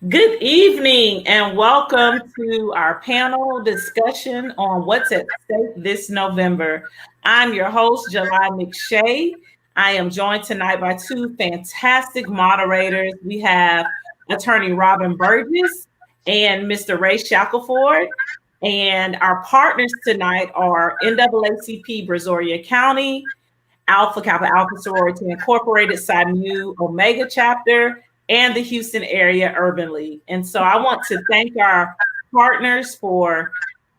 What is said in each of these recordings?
Good evening and welcome to our panel discussion on what's at stake this November. I'm your host, July McShay. I am joined tonight by two fantastic moderators. We have attorney Robin Burgess and Mr. Ray Shackleford. And our partners tonight are NAACP Brazoria County, Alpha Kappa Alpha Sorority Incorporated, Psi Mu Omega Chapter, and the Houston Area Urban League. And so I want to thank our partners for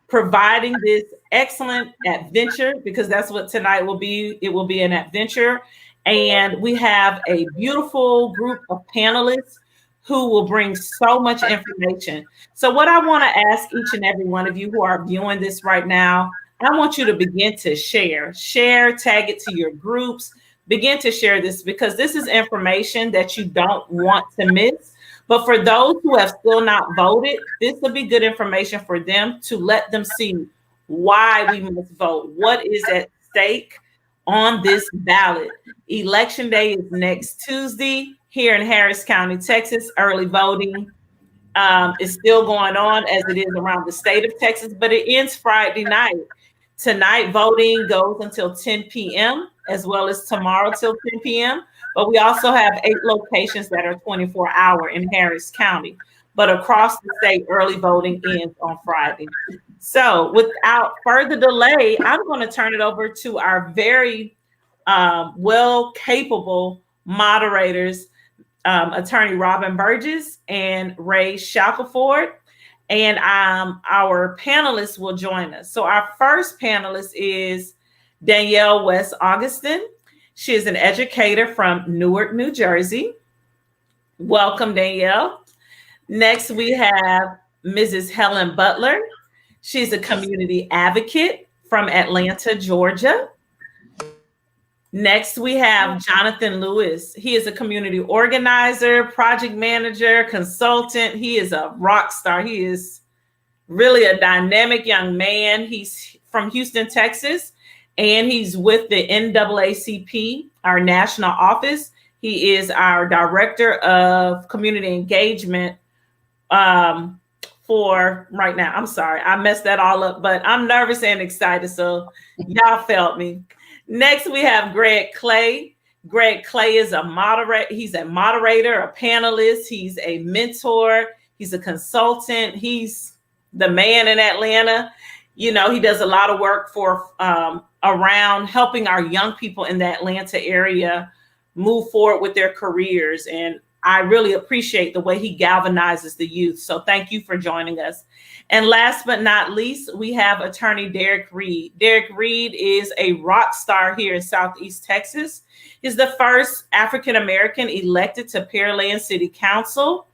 providing this excellent adventure, because that's what tonight will be. It will be an adventure. And we have a beautiful group of panelists who will bring so much information. So what I want to ask each and every one of you who are viewing this right now, I want you to begin to share, tag it to your groups, begin to share this, because this is information that you don't want to miss. But for those who have still not voted, this will be good information for them to let them see why we must vote, what is at stake on this ballot. Election day is next Tuesday here in Harris County, Texas. Early voting is still going on as it is around the state of Texas, but it ends Friday night. Tonight, voting goes until 10 p.m., as well as tomorrow till 10 p.m. But we also have 8 locations that are 24-hour in Harris County. But across the state, early voting ends on Friday. So without further delay, I'm going to turn it over to our very capable moderators, attorney Robin Burgess and Ray Shackleford. And our panelists will join us. So our first panelist is Danielle West Augustin. She is an educator from Newark, New Jersey. Welcome, Danielle. Next, we have Mrs. Helen Butler. She's a community advocate from Atlanta, Georgia. Next, we have Jonathon Lewis. He is a community organizer, project manager, consultant. He is a rock star. He is really a dynamic young man. He's from Houston, Texas, and he's with the NAACP, our national office. He is our director of community engagement for right now. I'm sorry, I messed that all up, but I'm nervous and excited, so y'all felt me. Next, we have Greg Clay. Greg Clay is a moderator. He's a moderator, a panelist. He's a mentor. He's a consultant. He's the man in Atlanta. You know, he does a lot of work for around helping our young people in the Atlanta area move forward with their careers. And I really appreciate the way he galvanizes the youth. So thank you for joining us. And last but not least, we have attorney Derrick Reed. Derrick Reed is a rock star here in Southeast Texas. He's the first African-American elected to Pearland City Council.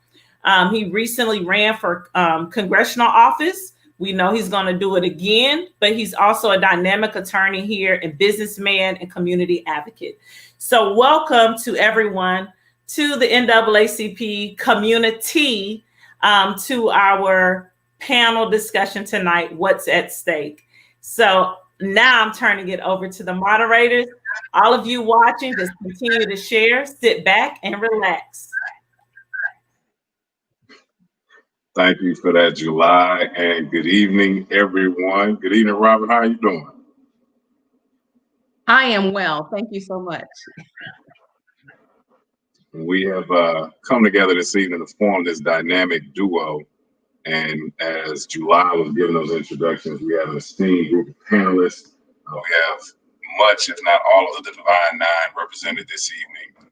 He recently ran for congressional office. We know he's going to do it again, but he's also a dynamic attorney here and businessman and community advocate. So welcome to everyone to the NAACP community, to our panel discussion tonight, what's at stake. So now I'm turning it over to the moderators. All of you watching, just continue to share, sit back and relax. Thank you for that, July, and good evening, everyone. Good evening, Robin. How are you doing? I am well. Thank you so much. We have come together this evening to form this dynamic duo. And as July was giving those introductions, we have an esteemed group of panelists. We have much, if not all, of the Divine Nine represented this evening.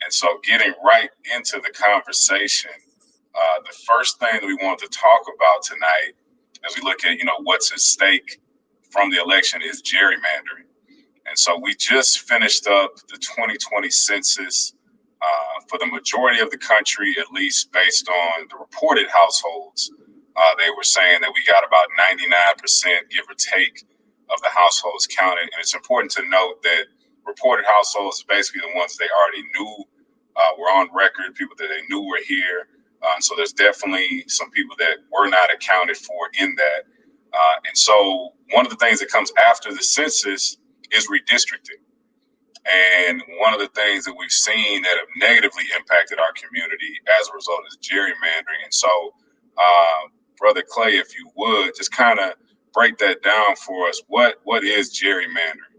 And so getting right into the conversation, the first thing that we want to talk about tonight, as we look at, what's at stake from the election, is gerrymandering. And so we just finished up the 2020 census for the majority of the country, at least based on the reported households. They were saying that we got about 99%, give or take, of the households counted. And it's important to note that reported households are basically the ones they already knew were on record, people that they knew were here. And so there's definitely some people that were not accounted for in that. And so one of the things that comes after the census is redistricting. And one of the things that we've seen that have negatively impacted our community as a result is gerrymandering. And so, Brother Clay, if you would, just kind of break that down for us. What is gerrymandering?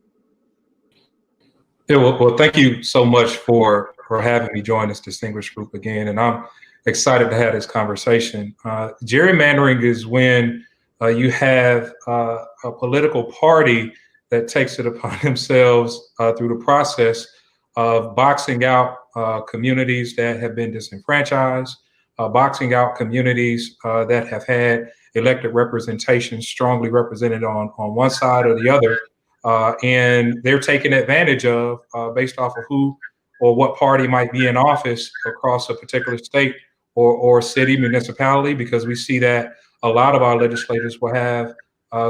Yeah, well, thank you so much for having me join this distinguished group again. And I'm excited to have this conversation. Gerrymandering is when you have a political party that takes it upon themselves through the process of boxing out communities that have been disenfranchised, boxing out communities that have had elected representation strongly represented on one side or the other. And they're taken advantage of based off of who or what party might be in office across a particular state or city, municipality, because we see that a lot of our legislators will have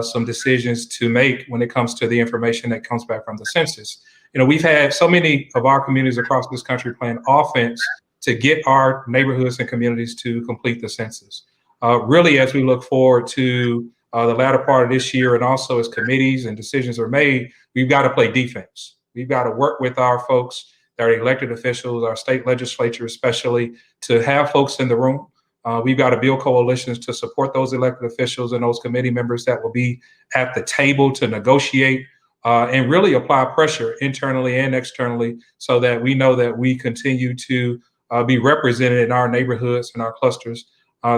some decisions to make when it comes to the information that comes back from the census. You know, we've had so many of our communities across this country playing offense to get our neighborhoods and communities to complete the census. Really, as we look forward to the latter part of this year, and also as committees and decisions are made, we've got to play defense. We've got to work with our folks, our elected officials, our state legislature especially, to have folks in the room. We've got to build coalitions to support those elected officials and those committee members that will be at the table to negotiate and really apply pressure internally and externally so that we know that we continue to be represented in our neighborhoods and our clusters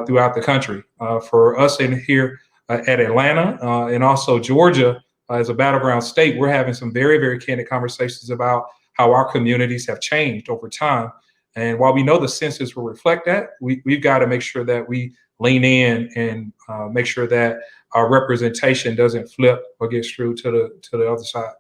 throughout the country. For us in here at Atlanta and also Georgia as a battleground state, we're having some very, very candid conversations about how our communities have changed over time. And while we know the census will reflect that, we've got to make sure that we lean in and make sure that our representation doesn't flip or get screwed to the other side.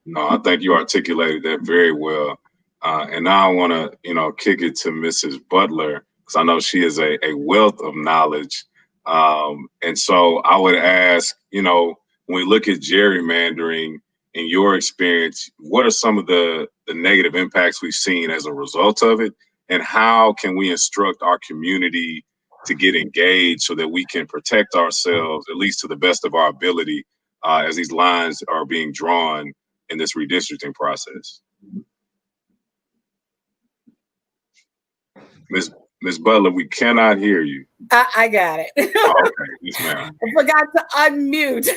No, I think you articulated that very well. And now I want to, kick it to Mrs. Butler, because I know she is a wealth of knowledge. And so I would ask, when we look at gerrymandering, in your experience, what are some of the negative impacts we've seen as a result of it? And how can we instruct our community to get engaged so that we can protect ourselves, at least to the best of our ability, as these lines are being drawn in this redistricting process? Ms. Butler, we cannot hear you. I got it. Oh, okay. Yes, ma'am. I forgot to unmute.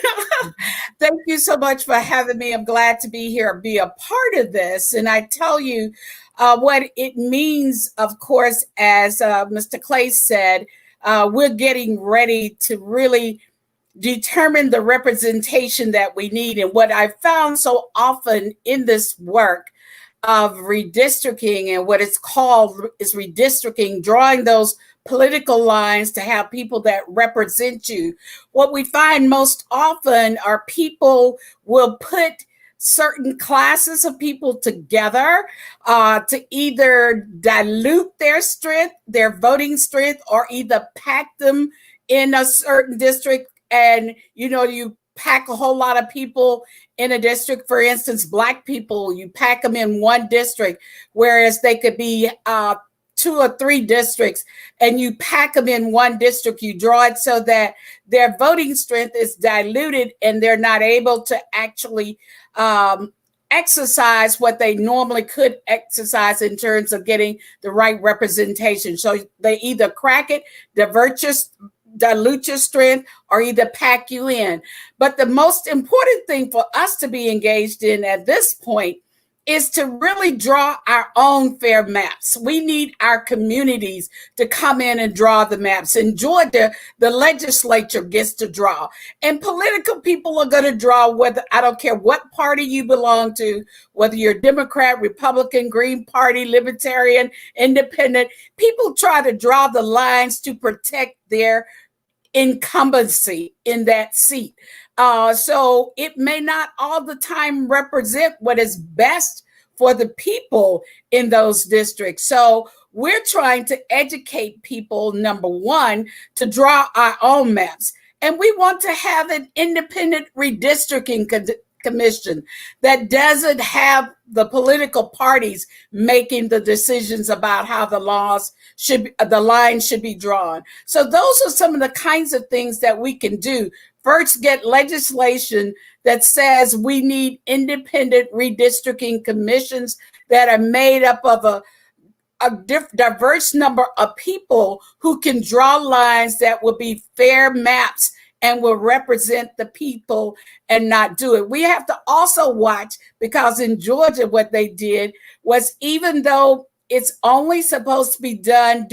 Thank you so much for having me. I'm glad to be here, be a part of this. And I tell you what it means, of course, as Mr. Clay said, we're getting ready to really determine the representation that we need. And what I found so often in this work of redistricting, and what it's called is redistricting, drawing those political lines to have people that represent you. What we find most often are people will put certain classes of people together to either dilute their strength, their voting strength, or either pack them in a certain district. And, you pack a whole lot of people in a district. For instance, Black people, you pack them in one district, whereas they could be 2 or 3 districts, and you pack them in one district. You draw it so that their voting strength is diluted and they're not able to actually exercise what they normally could exercise in terms of getting the right representation. So they either crack it, dilute your strength, or either pack you in. But the most important thing for us to be engaged in at this point is to really draw our own fair maps. We need our communities to come in and draw the maps. In Georgia, the legislature gets to draw. And political people are going to draw, whether, I don't care what party you belong to, whether you're Democrat, Republican, Green Party, Libertarian, Independent. People try to draw the lines to protect their incumbency in that seat. So it may not all the time represent what is best for the people in those districts. So we're trying to educate people, number one, to draw our own maps. And we want to have an independent redistricting commission that doesn't have the political parties making the decisions about how the lines should be drawn. So those are some of the kinds of things that we can do. First, get legislation that says we need independent redistricting commissions that are made up of a diverse number of people who can draw lines that will be fair maps and will represent the people and not do it. We have to also watch, because in Georgia, what they did was, even though it's only supposed to be done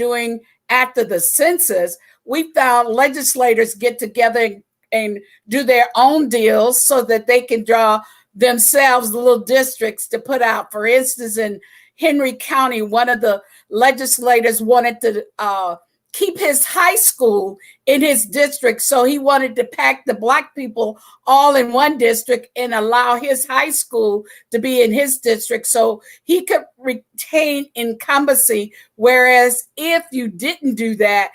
after the census, we found legislators get together and do their own deals so that they can draw themselves little districts to put out. For instance, in Henry County, one of the legislators wanted to keep his high school in his district. So he wanted to pack the Black people all in one district and allow his high school to be in his district so he could retain incumbency. Whereas if you didn't do that,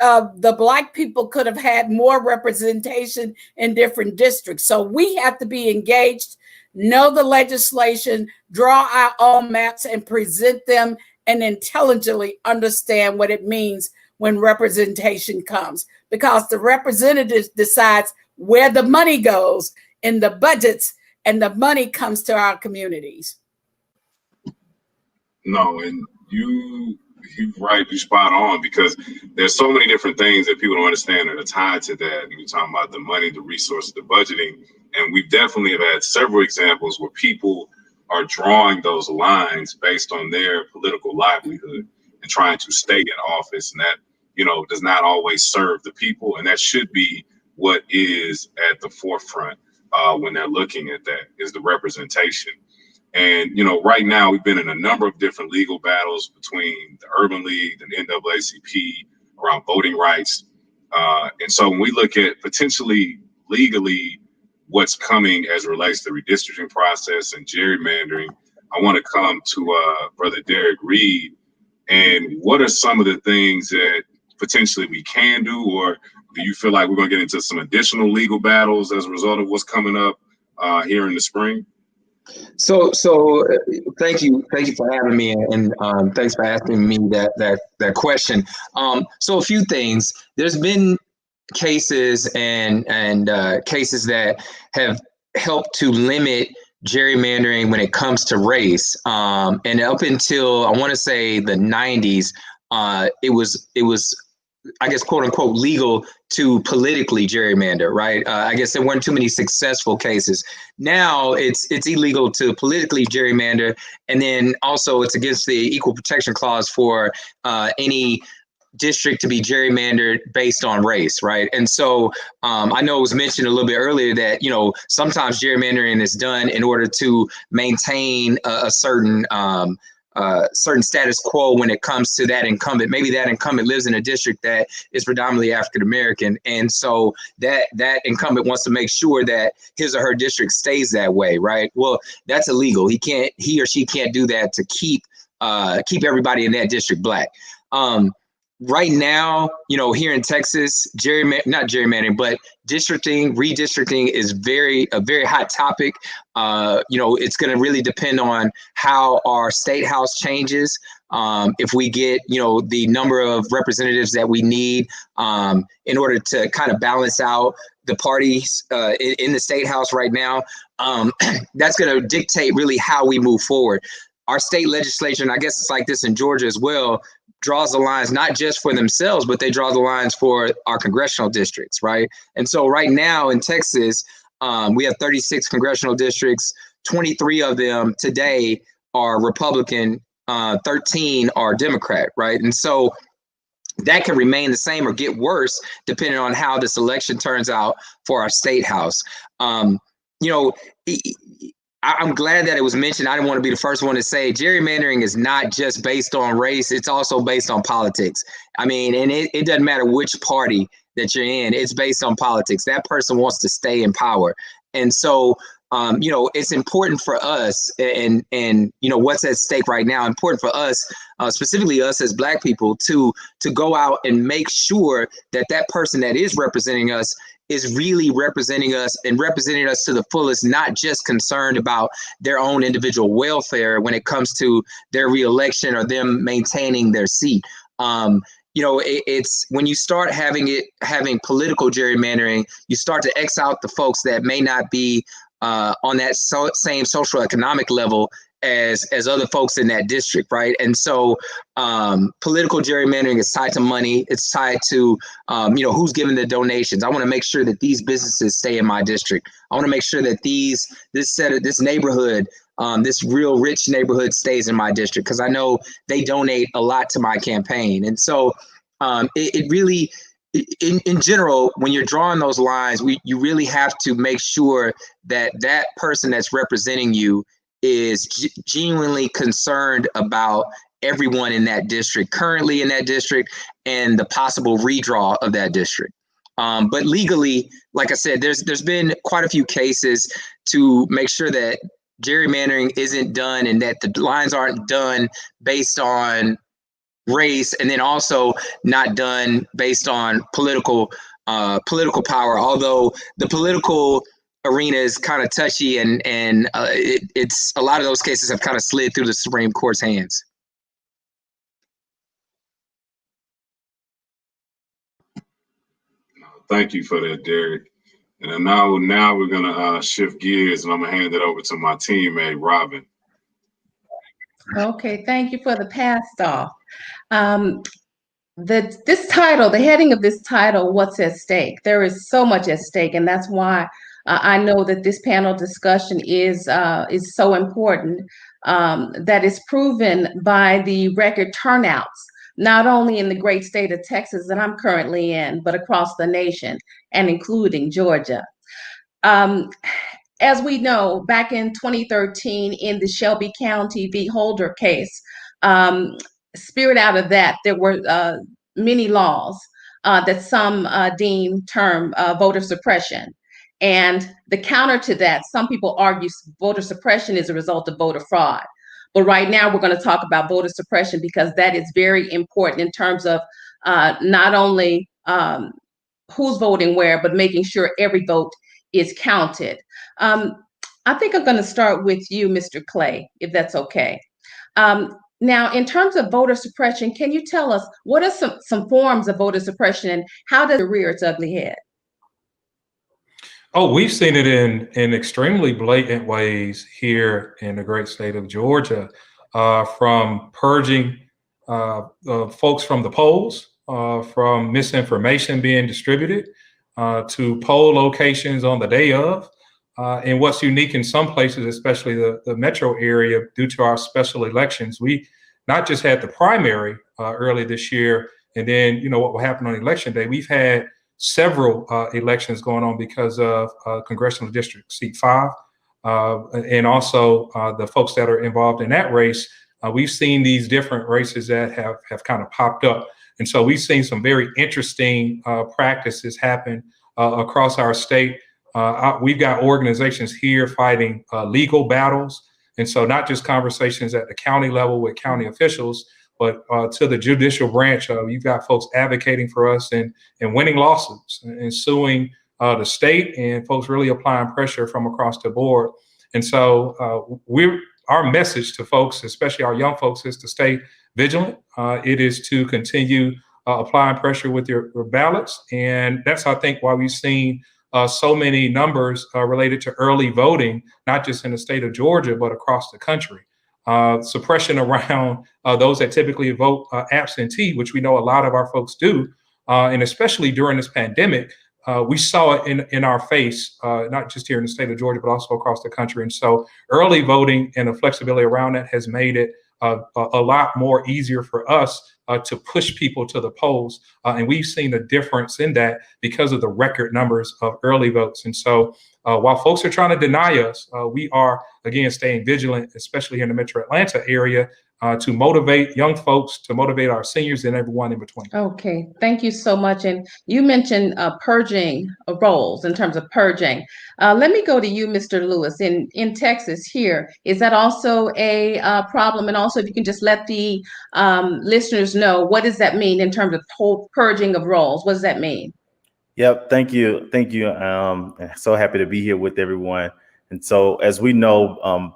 the Black people could have had more representation in different districts. So we have to be engaged, know the legislation, draw our own maps, and present them, and intelligently understand what it means when representation comes. Because the representatives decides where the money goes in the budgets, and the money comes to our communities. No, and you're right, you're spot on, because there's so many different things that people don't understand that are tied to that. And you're talking about the money, the resources, the budgeting. And we definitely have had several examples where people are drawing those lines based on their political livelihood and trying to stay in office. And that, does not always serve the people. And that should be what is at the forefront when they're looking at that, is the representation. And, right now we've been in a number of different legal battles between the Urban League and the NAACP around voting rights. And so when we look at potentially legally what's coming as it relates to the redistricting process and gerrymandering, I want to come to Brother Derrick Reed. And what are some of the things that potentially we can do, or do you feel like we're going to get into some additional legal battles as a result of what's coming up here in the spring? So thank you for having me, and thanks for asking me that question. So a few things. There's been cases and cases that have helped to limit gerrymandering when it comes to race. And up until, I want to say, the 90s, it was I guess, quote unquote, legal to politically gerrymander, right? I guess there weren't too many successful cases. Now it's illegal to politically gerrymander. And then also it's against the Equal Protection Clause for any district to be gerrymandered based on race, right? And so I know it was mentioned a little bit earlier that, sometimes gerrymandering is done in order to maintain a certain status quo when it comes to that incumbent. Maybe that incumbent lives in a district that is predominantly African American, and so that incumbent wants to make sure that his or her district stays that way, right? Well, that's illegal. He or she can't do that to keep everybody in that district Black. Right now, here in Texas, not gerrymandering, but redistricting is a very hot topic. It's going to really depend on how our state house changes. If we get, the number of representatives that we need in order to kind of balance out the parties in the state house right now, that's going to dictate really how we move forward. Our state legislature, and I guess it's like this in Georgia as well, draws the lines not just for themselves, but they draw the lines for our congressional districts, right? And so right now in Texas, we have 36 congressional districts. 23 of them today are Republican, 13 are Democrat, right? And so that can remain the same or get worse depending on how this election turns out for our state house. I'm glad that it was mentioned. I didn't want to be the first one to say gerrymandering is not just based on race. It's also based on politics. I mean, and it doesn't matter which party that you're in. It's based on politics. That person wants to stay in power. And so, it's important for us and what's at stake right now, important for us, specifically us as Black people, to go out and make sure that person that is representing us is really representing us and representing us to the fullest, not just concerned about their own individual welfare when it comes to their reelection or them maintaining their seat. it's when you start having political gerrymandering, you start to X out the folks that may not be on that same social economic level as other folks in that district, right? And so political gerrymandering is tied to money. It's tied to who's giving the donations. I want to make sure that these businesses stay in my district. I want to make sure that this neighborhood, this real rich neighborhood stays in my district, because I know they donate a lot to my campaign. And so it really, in general, when you're drawing those lines, you really have to make sure that that person that's representing you is genuinely concerned about everyone in that district, currently in that district, and the possible redraw of that district. But legally, like I said, there's been quite a few cases to make sure that gerrymandering isn't done and that the lines aren't done based on race, and then also not done based on political power. Although the political arena is kind of touchy, and it's a lot of those cases have kind of slid through the Supreme Court's hands. Thank you for that, Derrick. And now we're gonna shift gears, and I'm gonna hand it over to my teammate Robin. Okay, thank you for the pass off. This title, the heading of this title, what's at stake? There is so much at stake, and that's why I know that this panel discussion is so important. That is proven by the record turnouts, not only in the great state of Texas that I'm currently in, but across the nation, and including Georgia. As we know, back in 2013 in the Shelby County v. Holder case, spirit out of that, there were many laws that some deem term voter suppression. And the counter to that, some people argue voter suppression is a result of voter fraud. But right now we're going to talk about voter suppression because that is very important in terms of not only who's voting where, but making sure every vote is counted. I think I'm going to start with you, Mr. Clay, if that's okay. Now, in terms of voter suppression, can you tell us what are some forms of voter suppression and how does it rear its ugly head? Oh, we've seen it in extremely blatant ways here in the great state of Georgia, from purging folks from the polls, from misinformation being distributed, to poll locations on the day of. And what's unique in some places, especially the metro area, due to our special elections, we not just had the primary early this year, and then what will happen on election day. We've had several elections going on because of congressional district seat 5, and also the folks that are involved in that race. We've seen these different races that have kind of popped up, and so we've seen some very interesting practices happen across our state. We've got organizations here fighting legal battles. And so not just conversations at the county level with county officials, but to the judicial branch, you've got folks advocating for us and winning lawsuits and suing the state, and folks really applying pressure from across the board. And so our message to folks, especially our young folks, is to stay vigilant. It is to continue applying pressure with your ballots. And that's, I think, why we've seen so many numbers related to early voting, not just in the state of Georgia, but across the country. Suppression around those that typically vote absentee, which we know a lot of our folks do. And especially during this pandemic, we saw it in our face, not just here in the state of Georgia, but also across the country. And so early voting and the flexibility around that has made it a lot more easier for us to push people to the polls. And we've seen a difference in that because of the record numbers of early votes. And so while folks are trying to deny us, we are, again, staying vigilant, especially here in the Metro Atlanta area, to motivate young folks, to motivate our seniors and everyone in between. Okay, thank you so much. And you mentioned purging roles in terms of purging. Let me go to you, Mr. Lewis, in Texas here. Is that also a problem? And also, if you can just let the listeners know, what does that mean in terms of whole purging of roles? What does that mean? Yep, thank you. Thank you. So happy to be here with everyone. And so, as we know,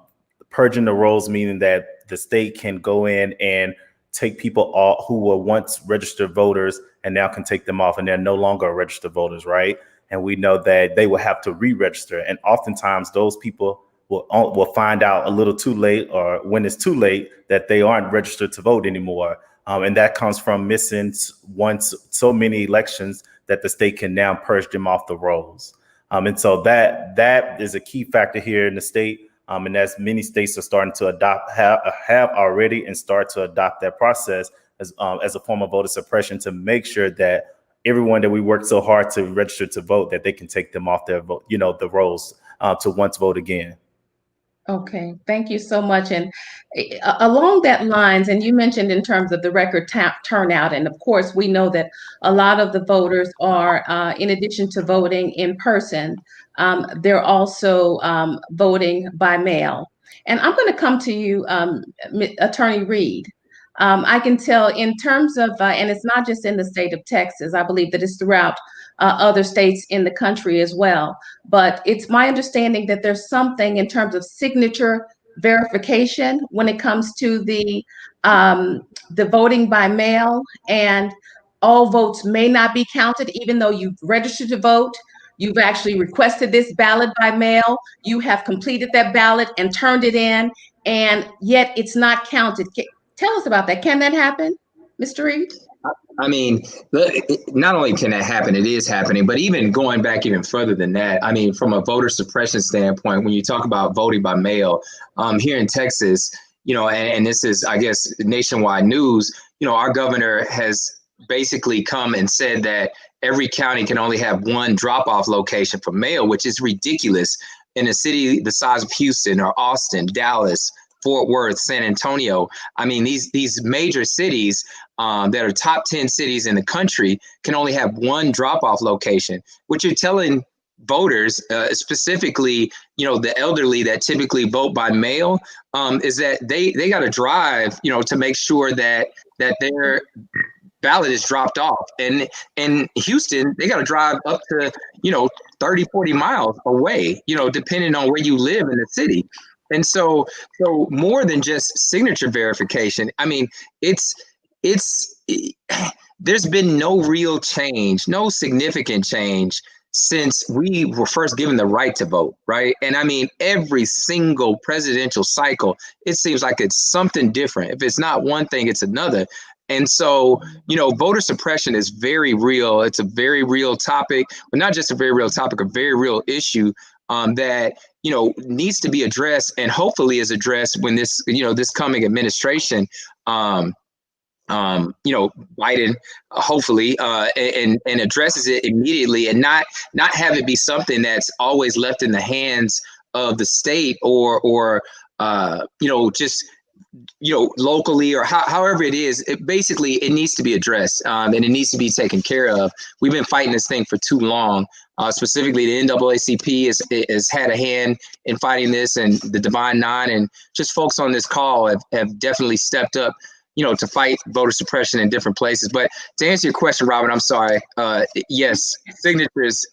purging the roles, meaning that the state can go in and take people off who were once registered voters and now can take them off, and they're no longer registered voters, right? And we know that they will have to re-register, and oftentimes those people will find out a little too late, or when it's too late, that they aren't registered to vote anymore. And that comes from missing once so many elections that the state can now purge them off the rolls. And so that is a key factor here in the state. And as many states are starting to have already and start to adopt that process as a form of voter suppression, to make sure that everyone that we worked so hard to register to vote, that they can take them off their vote, the rolls to once vote again. Okay, thank you so much. And along that lines, and you mentioned in terms of the record turnout, and of course, we know that a lot of the voters are, in addition to voting in person, they're also voting by mail. And I'm going to come to you, Attorney Reed. I can tell in terms of, and it's not just in the state of Texas, I believe that it's throughout other states in the country as well. But it's my understanding that there's something in terms of signature verification when it comes to the voting by mail, and all votes may not be counted, even though you've registered to vote. You've actually requested this ballot by mail. You have completed that ballot and turned it in, and yet it's not counted. Tell us about that. Can that happen, Mr. Reed? I mean, not only can that happen, it is happening, but even going back even further than that, I mean, from a voter suppression standpoint, when you talk about voting by mail, here in Texas, and this is, I guess, nationwide news, our governor has basically come and said that every county can only have one drop-off location for mail, which is ridiculous. In a city the size of Houston or Austin, Dallas, Fort Worth, San Antonio. I mean, these major cities that are top 10 cities in the country can only have one drop-off location. What you're telling voters, specifically, the elderly that typically vote by mail, is that they got to drive, to make sure that their ballot is dropped off. And in Houston, they got to drive up to, 30, 40 miles away, depending on where you live in the city. And so more than just signature verification, I mean, there's been no real change, no significant change since we were first given the right to vote, right? And I mean, every single presidential cycle, it seems like it's something different. If it's not one thing, it's another. And so, voter suppression is very real. It's a very real topic, but not just a very real topic, a very real issue that needs to be addressed, and hopefully is addressed when this this coming administration Biden hopefully and addresses it immediately, and not have it be something that's always left in the hands of the state or just locally, or however it is. It needs to be addressed, and it needs to be taken care of. We've been fighting this thing for too long. Specifically, the NAACP has had a hand in fighting this, and the Divine Nine, and just folks on this call have definitely stepped up, to fight voter suppression in different places. But to answer your question, Robin, I'm sorry. Yes, signatures.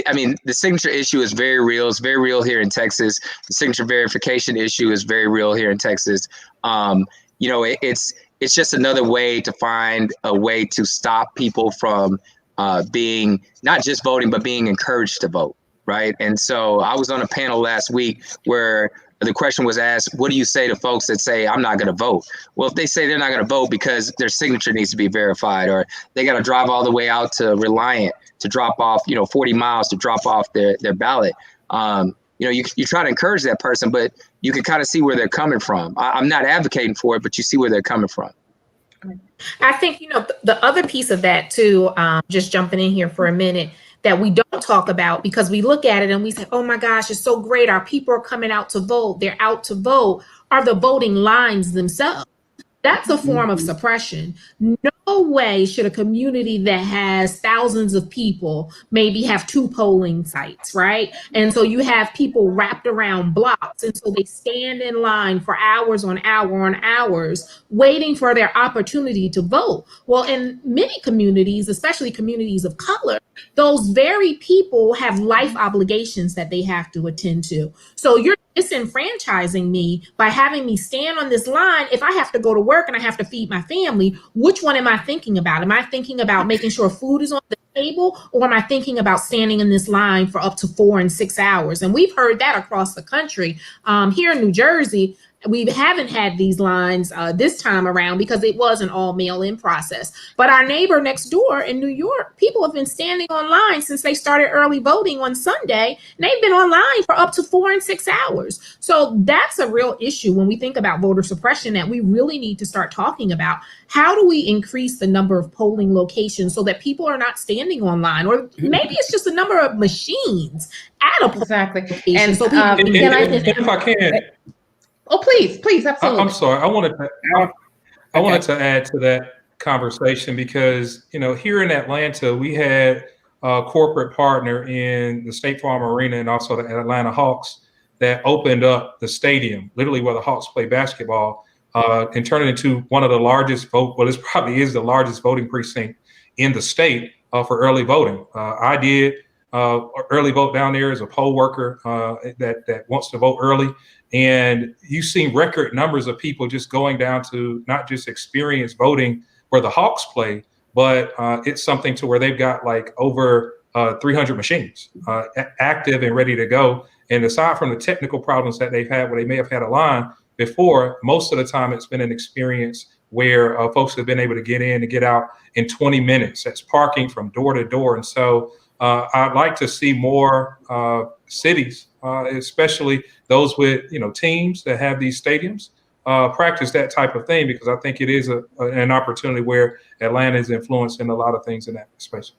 I mean, the signature issue is very real. It's very real here in Texas. The signature verification issue is very real here in Texas. It's just another way to find a way to stop people from being not just voting, but being encouraged to vote, right? And so I was on a panel last week where the question was asked, what do you say to folks that say, I'm not going to vote? Well, if they say they're not going to vote because their signature needs to be verified, or they got to drive all the way out to Reliant to drop off, 40 miles to drop off their ballot, you try to encourage that person, but you can kind of see where they're coming from. I'm not advocating for it, but you see where they're coming from. I think, the other piece of that too, just jumping in here for a minute, that we don't talk about, because we look at it and we say, oh my gosh, it's so great. Our people are coming out to vote. They're out to vote. Are the voting lines themselves? That's a form of suppression. No way should a community that has thousands of people maybe have 2 polling sites, right? And so you have people wrapped around blocks. And so they stand in line for hours on hours, waiting for their opportunity to vote. Well, in many communities, especially communities of color, those very people have life obligations that they have to attend to. So you're disenfranchising me by having me stand on this line. If I have to go to work and I have to feed my family, which one am I thinking about? Am I thinking about making sure food is on the table, or am I thinking about standing in this line for up to 4 and 6 hours? And we've heard that across the country. Here in New Jersey, we haven't had these lines this time around because it was an all mail-in process. But our neighbor next door in New York, people have been standing online since they started early voting on Sunday. And they've been online for up to 4 and 6 hours. So that's a real issue when we think about voter suppression that we really need to start talking about. How do we increase the number of polling locations so that people are not standing online? Or maybe it's just a number of machines at a Exactly. location. And so people if I can. Oh, please, absolutely. I'm sorry. I wanted to add to that conversation because, here in Atlanta, we had a corporate partner in the State Farm Arena and also the Atlanta Hawks that opened up the stadium, literally where the Hawks play basketball, and turned it into one of the largest this probably is the largest voting precinct in the state for early voting. I did early vote down there as a poll worker that wants to vote early. And you've seen record numbers of people just going down to not just experience voting where the Hawks play, but it's something to where they've got like over 300 machines active and ready to go. And aside from the technical problems that they've had where they may have had a line before, most of the time it's been an experience where folks have been able to get in and get out in 20 minutes. That's parking from door to door. And so I'd like to see more cities, especially those with teams that have these stadiums, practice that type of thing, because I think it is an opportunity where Atlanta is influencing a lot of things in that space.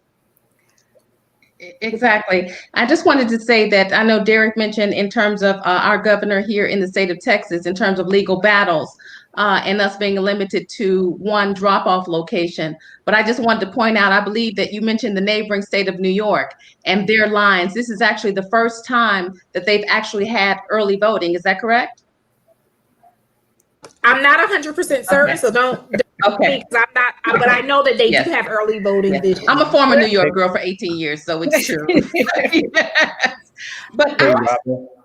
Exactly. I just wanted to say that I know Derrick mentioned in terms of our governor here in the state of Texas, in terms of legal battles and us being limited to one drop-off location. But I just wanted to point out, I believe that you mentioned the neighboring state of New York and their lines. This is actually the first time that they've actually had early voting. Is that correct? I'm not 100% certain, so don't okay. I'm not, but I know that they do have early voting this year. I'm a former New York girl for 18 years, so it's true. Yes. But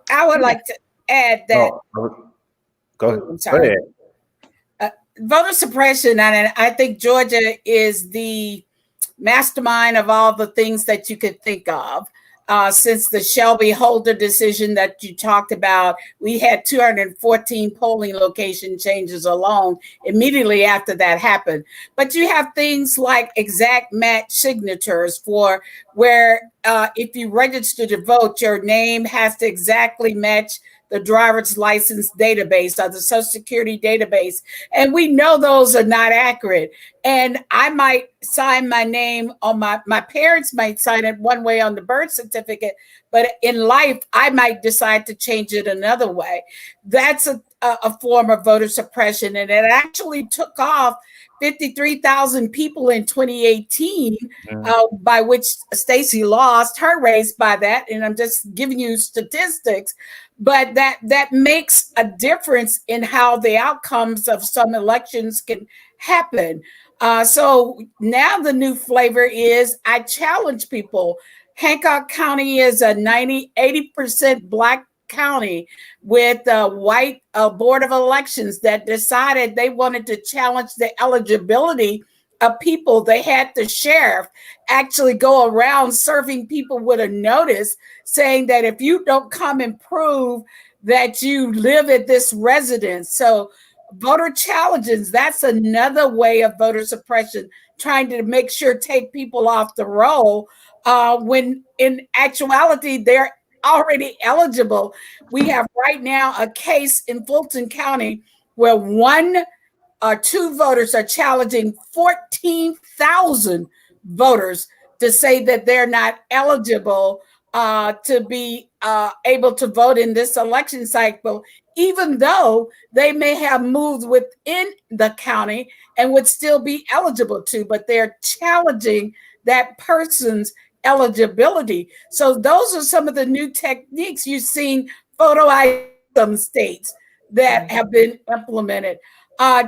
I would like to add that. Go ahead. I'm sorry. Voter suppression, and I think Georgia is the mastermind of all the things that you could think of. Since the Shelby Holder decision that you talked about, we had 214 polling location changes alone immediately after that happened. But you have things like exact match signatures for where if you register to vote, your name has to exactly match the driver's license database or the Social Security database. And we know those are not accurate. And I might sign my name on my parents might sign it one way on the birth certificate, but in life, I might decide to change it another way. That's a form of voter suppression. And it actually took off 53,000 people in 2018, by which Stacey lost her race by that. And I'm just giving you statistics, but that makes a difference in how the outcomes of some elections can happen. So now the new flavor is I challenge people. Hancock County is a 80% Black county with a white board of elections that decided they wanted to challenge the eligibility of people. They had the sheriff actually go around serving people with a notice saying that if you don't come and prove that you live at this residence. So voter challenges, that's another way of voter suppression, trying to make sure take people off the roll when in actuality they're already eligible. We have right now a case in Fulton County where one or two voters are challenging 14,000 voters to say that they're not eligible to be able to vote in this election cycle, even though they may have moved within the county and would still be eligible to, but they're challenging that person's eligibility. So those are some of the new techniques you've seen photo ID some states that have been implemented.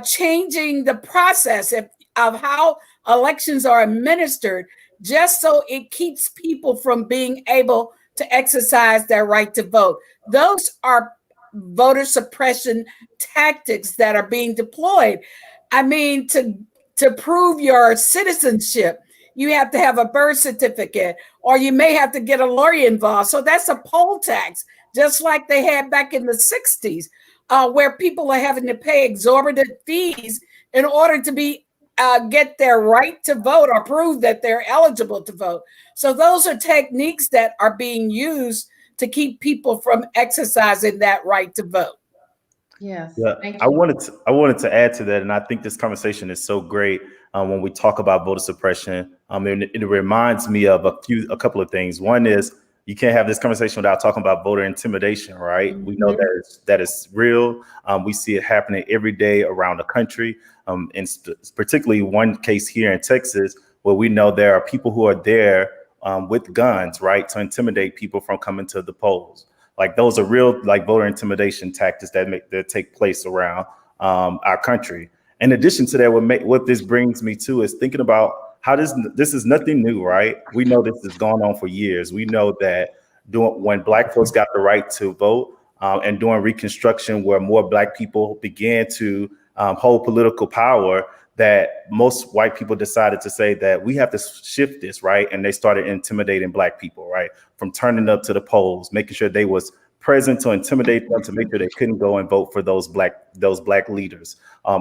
Changing the process of how elections are administered. just so it keeps people from being able to exercise their right to vote. Those are voter suppression tactics that are being deployed. I mean, to prove your citizenship, you have to have a birth certificate, or you may have to get a lawyer involved. So that's a poll tax, just like they had back in the 60s, where people are having to pay exorbitant fees in order to be get their right to vote or prove that they're eligible to vote. So those are techniques that are being used to keep people from exercising that right to vote. Yes. Yeah, Thank I you. wanted to add to that, and I think this conversation is so great when we talk about voter suppression. And it reminds me of a couple of things. One is you can't have this conversation without talking about voter intimidation, right? Mm-hmm. We know that is real. We see it happening every day around the country. And particularly one case here in Texas where we know there are people who are there with guns, right, to intimidate people from coming to the polls. Like those are real, like voter intimidation tactics that take place around our country. In addition to that, what this brings me to is thinking about how this is nothing new, right? We know this has gone on for years. We know that when Black folks got the right to vote and during Reconstruction, where more Black people began to hold political power, that most white people decided to say that we have to shift this, right? And they started intimidating Black people, right? From turning up to the polls, making sure they was present to intimidate them, to make sure they couldn't go and vote for those black leaders,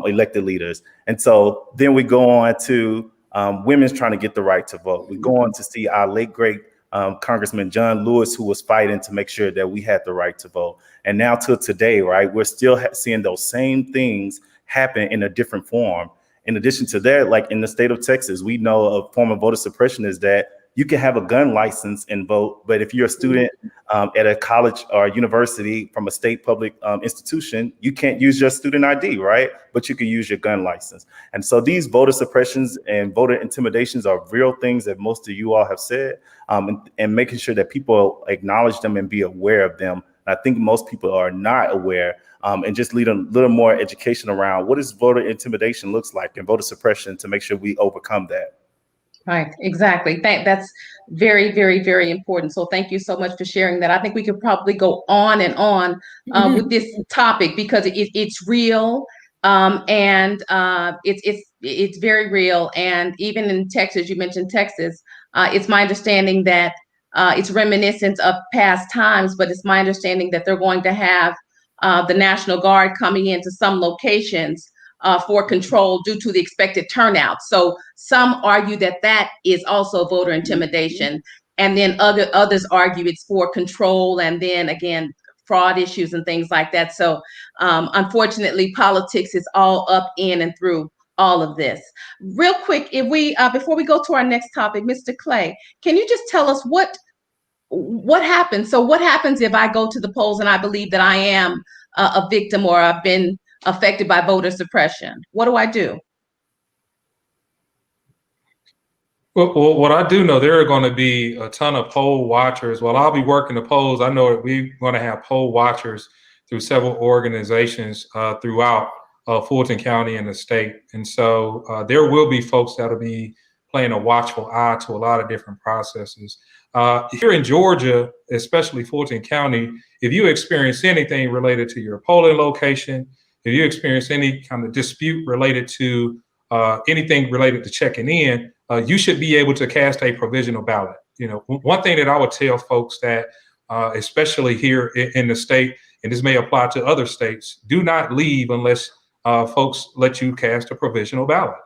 elected leaders. And so then we go on to women's trying to get the right to vote. We go on to see our late great Congressman John Lewis, who was fighting to make sure that we had the right to vote. And now till today, right, we're still seeing those same things happen in a different form. In addition to that, like in the state of Texas, we know a form of voter suppression is that you can have a gun license and vote, but if you're a student at a college or university from a state public institution, you can't use your student ID, right? But you can use your gun license. And so these voter suppressions and voter intimidations are real things that most of you all have said, and making sure that people acknowledge them and be aware of them. I think most people are not aware, and just lead a little more education around what does voter intimidation looks like and voter suppression to make sure we overcome that. Right, exactly. That's very, very, very important. So thank you so much for sharing that. I think we could probably go on and on with this topic because it's real, and it's very real. And even in Texas, you mentioned Texas. It's my understanding that it's reminiscent of past times, but it's my understanding that they're going to have the National Guard coming into some locations for control due to the expected turnout. So some argue that that is also voter intimidation, and then others argue it's for control, and then again fraud issues and things like that. So unfortunately, politics is all up in and through all of this. Real quick, if we before we go to our next topic, Mr. Clay, can you just tell us what happens? So what happens if I go to the polls and I believe that I am a victim or I've been affected by voter suppression? What do I do? Well, what I do know, there are going to be a ton of poll watchers. While I'll be working the polls, I know that we're going to have poll watchers through several organizations throughout Fulton County and the state. And so there will be folks that'll be playing a watchful eye to a lot of different processes. Here in Georgia, especially Fulton County, if you experience anything related to your polling location, if you experience any kind of dispute related to anything related to checking in, you should be able to cast a provisional ballot. You know, one thing that I would tell folks that, especially here in the state, and this may apply to other states, do not leave unless folks let you cast a provisional ballot.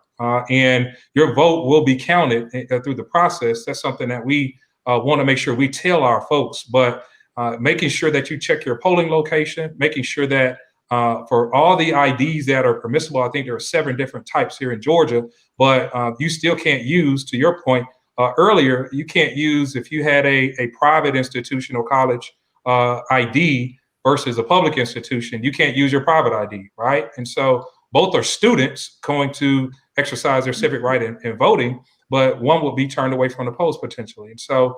And your vote will be counted through the process. That's something that we want to make sure we tell our folks, but making sure that you check your polling location, making sure that for all the IDs that are permissible, I think there are 7 different types here in Georgia, but you still can't use, to your point earlier, you can't use if you had a private institution or college ID versus a public institution, you can't use your private ID, right? And so both are students going to exercise their civic right in voting, but one will be turned away from the polls potentially. And so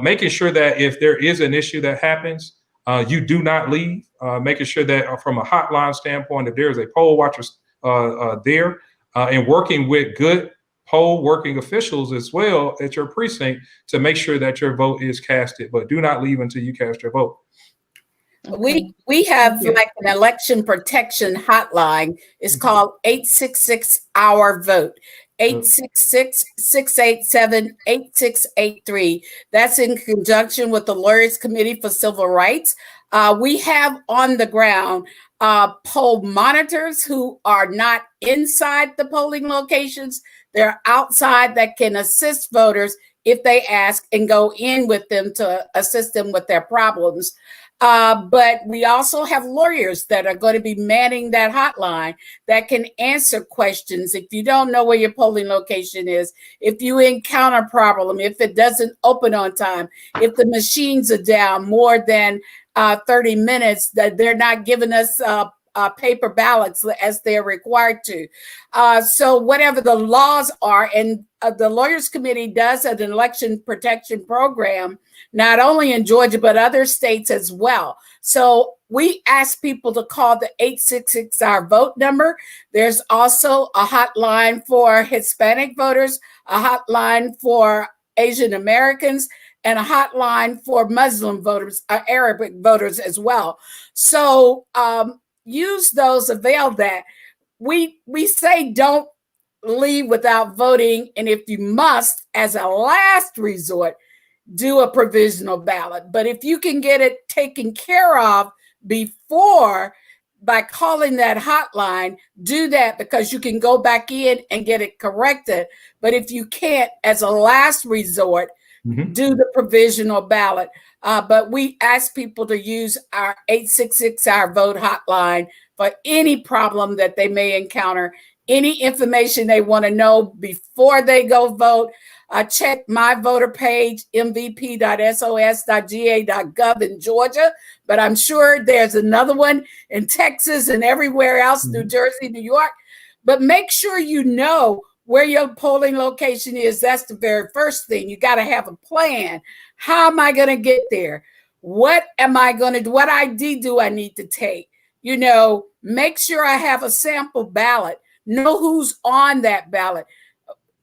making sure that if there is an issue that happens, you do not leave, making sure that from a hotline standpoint, if there is a poll watcher there and working with good poll working officials as well at your precinct to make sure that your vote is casted, but do not leave until you cast your vote. We have like an election protection hotline. It's called 866-OUR-VOTE. 866-687-8683. That's in conjunction with the Lawyers Committee for Civil Rights. We have on the ground poll monitors who are not inside the polling locations. They're outside that can assist voters if they ask and go in with them to assist them with their problems. But we also have lawyers that are going to be manning that hotline that can answer questions. If you don't know where your polling location is, if you encounter a problem, if it doesn't open on time, if the machines are down more than 30 minutes, that they're not giving us paper ballots as they're required to. So whatever the laws are, and the Lawyers Committee does an election protection program, not only in Georgia, but other states as well. So we ask people to call the 866-OUR-VOTE number. There's also a hotline for Hispanic voters, a hotline for Asian Americans, and a hotline for Muslim voters, Arabic voters as well. So use those, avail that. We say don't leave without voting, and if you must, as a last resort, do a provisional ballot. But if you can get it taken care of before by calling that hotline, do that, because you can go back in and get it corrected. But if you can't, as a last resort, do the provisional ballot. But we ask people to use our 866-OUR-VOTE hotline for any problem that they may encounter, any information they want to know before they go vote. Check my voter page, mvp.sos.ga.gov in Georgia, but I'm sure there's another one in Texas and everywhere else, New Jersey, New York. But make sure you know where your polling location is. That's the very first thing. You got to have a plan. How am I going to get there? What am I going to do? What ID do I need to take? You know, make sure I have a sample ballot. Know who's on that ballot.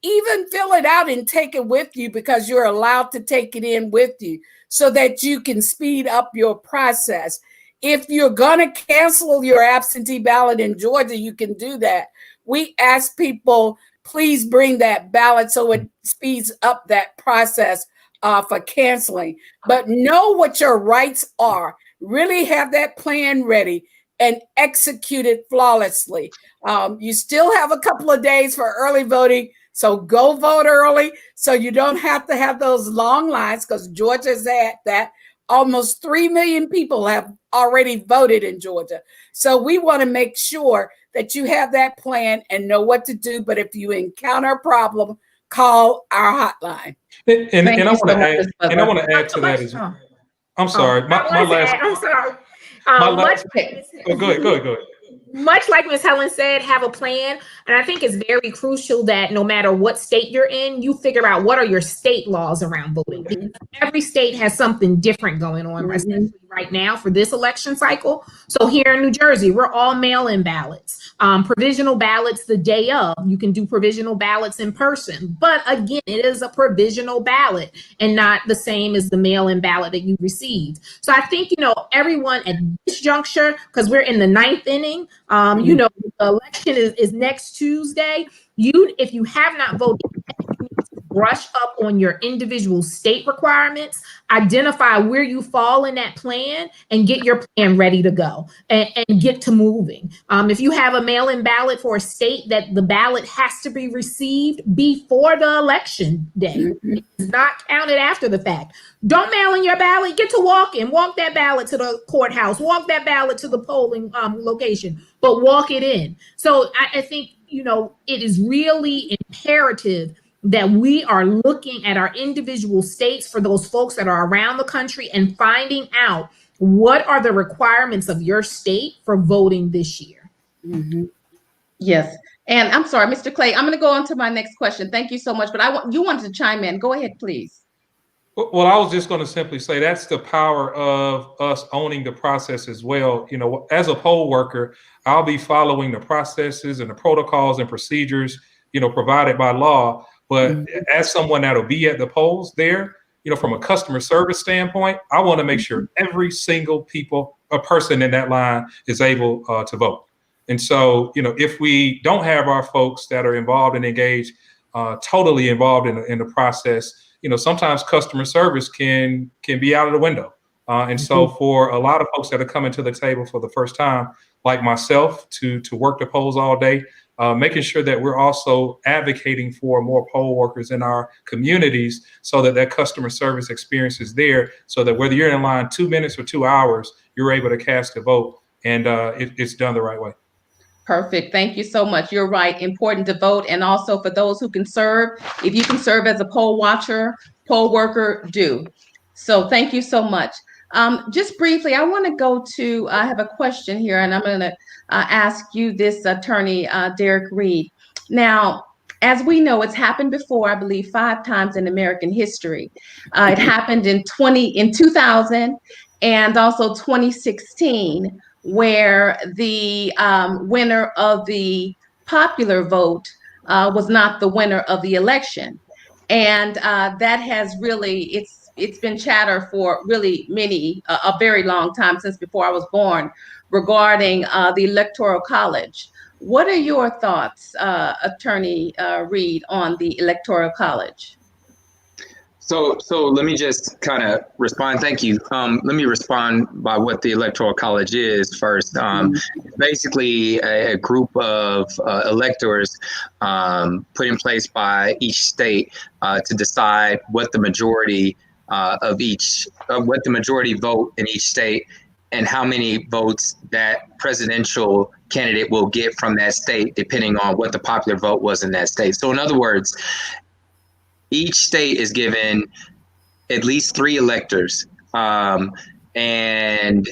Even fill it out and take it with you, because you're allowed to take it in with you so that you can speed up your process. If you're going to cancel your absentee ballot in Georgia, you can do that. We ask people, please bring that ballot so it speeds up that process for canceling. But know what your rights are. Really have that plan ready and execute it flawlessly. You still have a couple of days for early voting, so go vote early so you don't have to have those long lines, because Georgia's at that. Almost 3 million people have already voted in Georgia. So we want to make sure that you have that plan and know what to do. But if you encounter a problem, call our hotline. And I want to add to that as well. I'm sorry. I'm sorry. Go ahead. Much like Ms. Helen said, have a plan. And I think it's very crucial that no matter what state you're in, you figure out what are your state laws around voting. Because every state has something different going on, especially right now for this election cycle. So here in New Jersey, we're all mail-in ballots. Provisional ballots the day of. You can do provisional ballots in person. But again, it is a provisional ballot and not the same as the mail-in ballot that you received. So I think, everyone at this juncture, because we're in the 9th inning, the election is next Tuesday. If you have not voted, brush up on your individual state requirements, identify where you fall in that plan, and get your plan ready to go and get to moving. If you have a mail-in ballot for a state that the ballot has to be received before the election day, it's not counted after the fact. Don't mail in your ballot, get to walk that ballot to the courthouse, walk that ballot to the polling location, but walk it in. So I think, it is really imperative that we are looking at our individual states for those folks that are around the country and finding out what are the requirements of your state for voting this year. Yes. And I'm sorry, Mr. Clay, I'm going to go on to my next question. Thank you so much. But you wanted to chime in. Go ahead, please. Well, I was just going to simply say that's the power of us owning the process as well. As a poll worker, I'll be following the processes and the protocols and procedures provided by law. But as someone that'll be at the polls there, from a customer service standpoint, I want to make sure every single person in that line is able to vote. And so, if we don't have our folks that are involved and engaged, totally involved in the process, sometimes customer service can be out of the window. And so for a lot of folks that are coming to the table for the first time, like myself, to work the polls all day, making sure that we're also advocating for more poll workers in our communities so that customer service experience is there, so that whether you're in line 2 minutes or 2 hours, you're able to cast a vote, and it's done the right way. Perfect. Thank you so much. You're right. Important to vote. And also for those who can serve, if you can serve as a poll watcher, poll worker, do. So thank you so much. Just briefly, I want to go to, I have a question here, and I'm going to ask you this, Attorney Derrick Reed. Now, as we know, it's happened before, I believe 5 times in American history. It happened in 2000 and also 2016, where the winner of the popular vote was not the winner of the election. And that has really, it's been chatter for really a very long time, since before I was born, regarding the Electoral College. What are your thoughts, Attorney Reed, on the Electoral College? So let me just kind of respond. Thank you. Let me respond by what the Electoral College is first. Basically, a group of electors put in place by each state to decide what the majority what the majority vote in each state, and how many votes that presidential candidate will get from that state, depending on what the popular vote was in that state. So in other words, each state is given at least 3 electors, and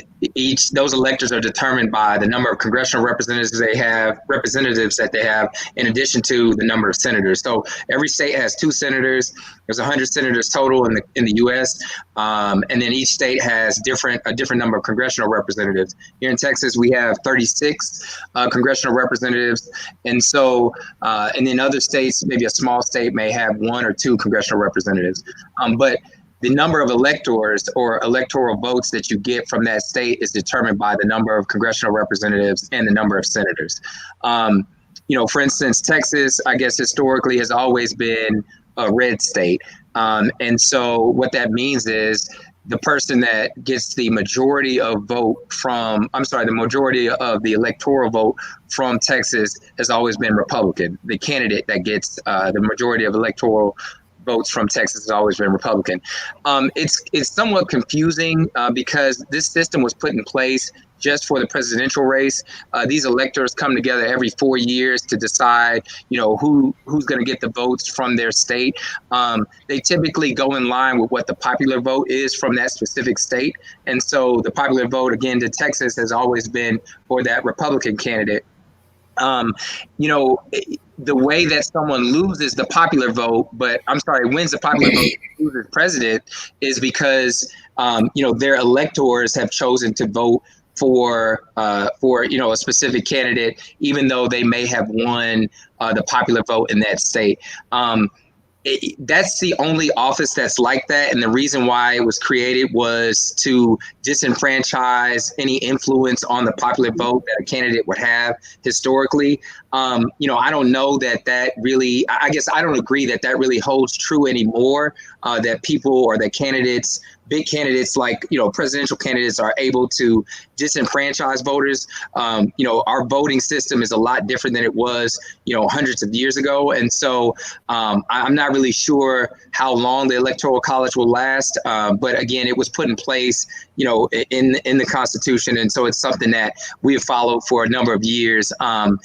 those electors are determined by the number of congressional representatives that they have, in addition to the number of senators. So every state has 2 senators. There's 100 senators total in the U.S., and then each state has a different number of congressional representatives. Here in Texas, we have 36 congressional representatives, and so and then other states, maybe a small state, may have 1 or 2 congressional representatives, but the number of electors or electoral votes that you get from that state is determined by the number of congressional representatives and the number of senators. For instance, Texas, I guess historically has always been a red state. And so what that means is the person that gets the majority of the majority of the electoral vote from Texas has always been Republican. The candidate that gets the majority of electoral votes from Texas has always been Republican. It's somewhat confusing because this system was put in place just for the presidential race. These electors come together every 4 years to decide, who's going to get the votes from their state. They typically go in line with what the popular vote is from that specific state. And so the popular vote, again, to Texas has always been for that Republican candidate. The way that someone loses the popular vote, wins the popular vote, loses president, is because, their electors have chosen to vote for a specific candidate, even though they may have won the popular vote in that state. That's the only office that's like that. And the reason why it was created was to disenfranchise any influence on the popular vote that a candidate would have historically. I don't know that really, I guess I don't agree that really holds true anymore, that people or that candidates, big candidates like, presidential candidates are able to disenfranchise voters. Our voting system is a lot different than it was, hundreds of years ago. And so I'm not really sure how long the Electoral College will last. But again, it was put in place, in the Constitution. And so it's something that we have followed for a number of years. I'm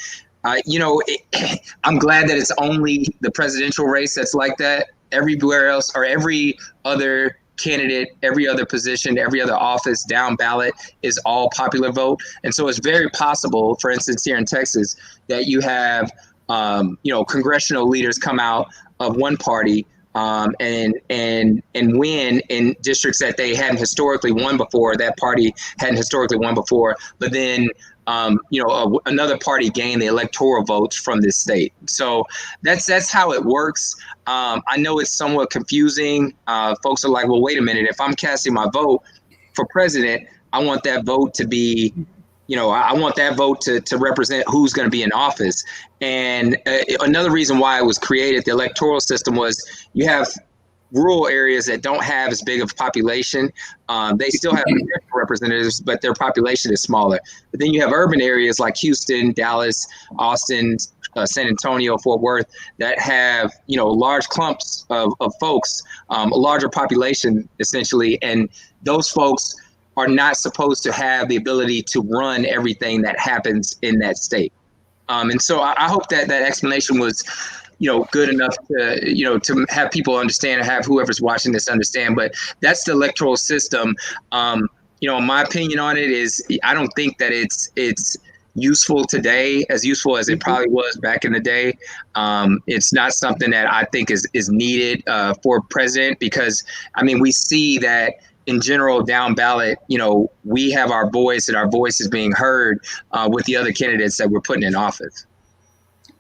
glad that it's only the presidential race that's like that. Everywhere else, or every other candidate, every other position, every other office down ballot is all popular vote. And so it's very possible, for instance, here in Texas, that you have, congressional leaders come out of one party and win in districts that they hadn't historically won before, that party hadn't historically won before, but then another party gained the electoral votes from this state. So that's how it works. I know it's somewhat confusing. Folks are like, well, wait a minute, if I'm casting my vote for president, I want that vote to be, I want that vote to represent who's going to be in office. And another reason why it was created, the electoral system, was you have rural areas that don't have as big of a population. They still have representatives, but their population is smaller. But then you have urban areas like Houston, Dallas, Austin, San Antonio, Fort Worth, that have, large clumps of folks, a larger population essentially. And those folks are not supposed to have the ability to run everything that happens in that state. And so I hope that explanation was, good enough to, to have people understand, and have whoever's watching this understand. But that's the electoral system. My opinion on it is, I don't think that it's useful today, as useful as it probably was back in the day. It's not something that I think is needed for president, because, we see that in general down ballot, we have our voice, and our voice is being heard with the other candidates that we're putting in office.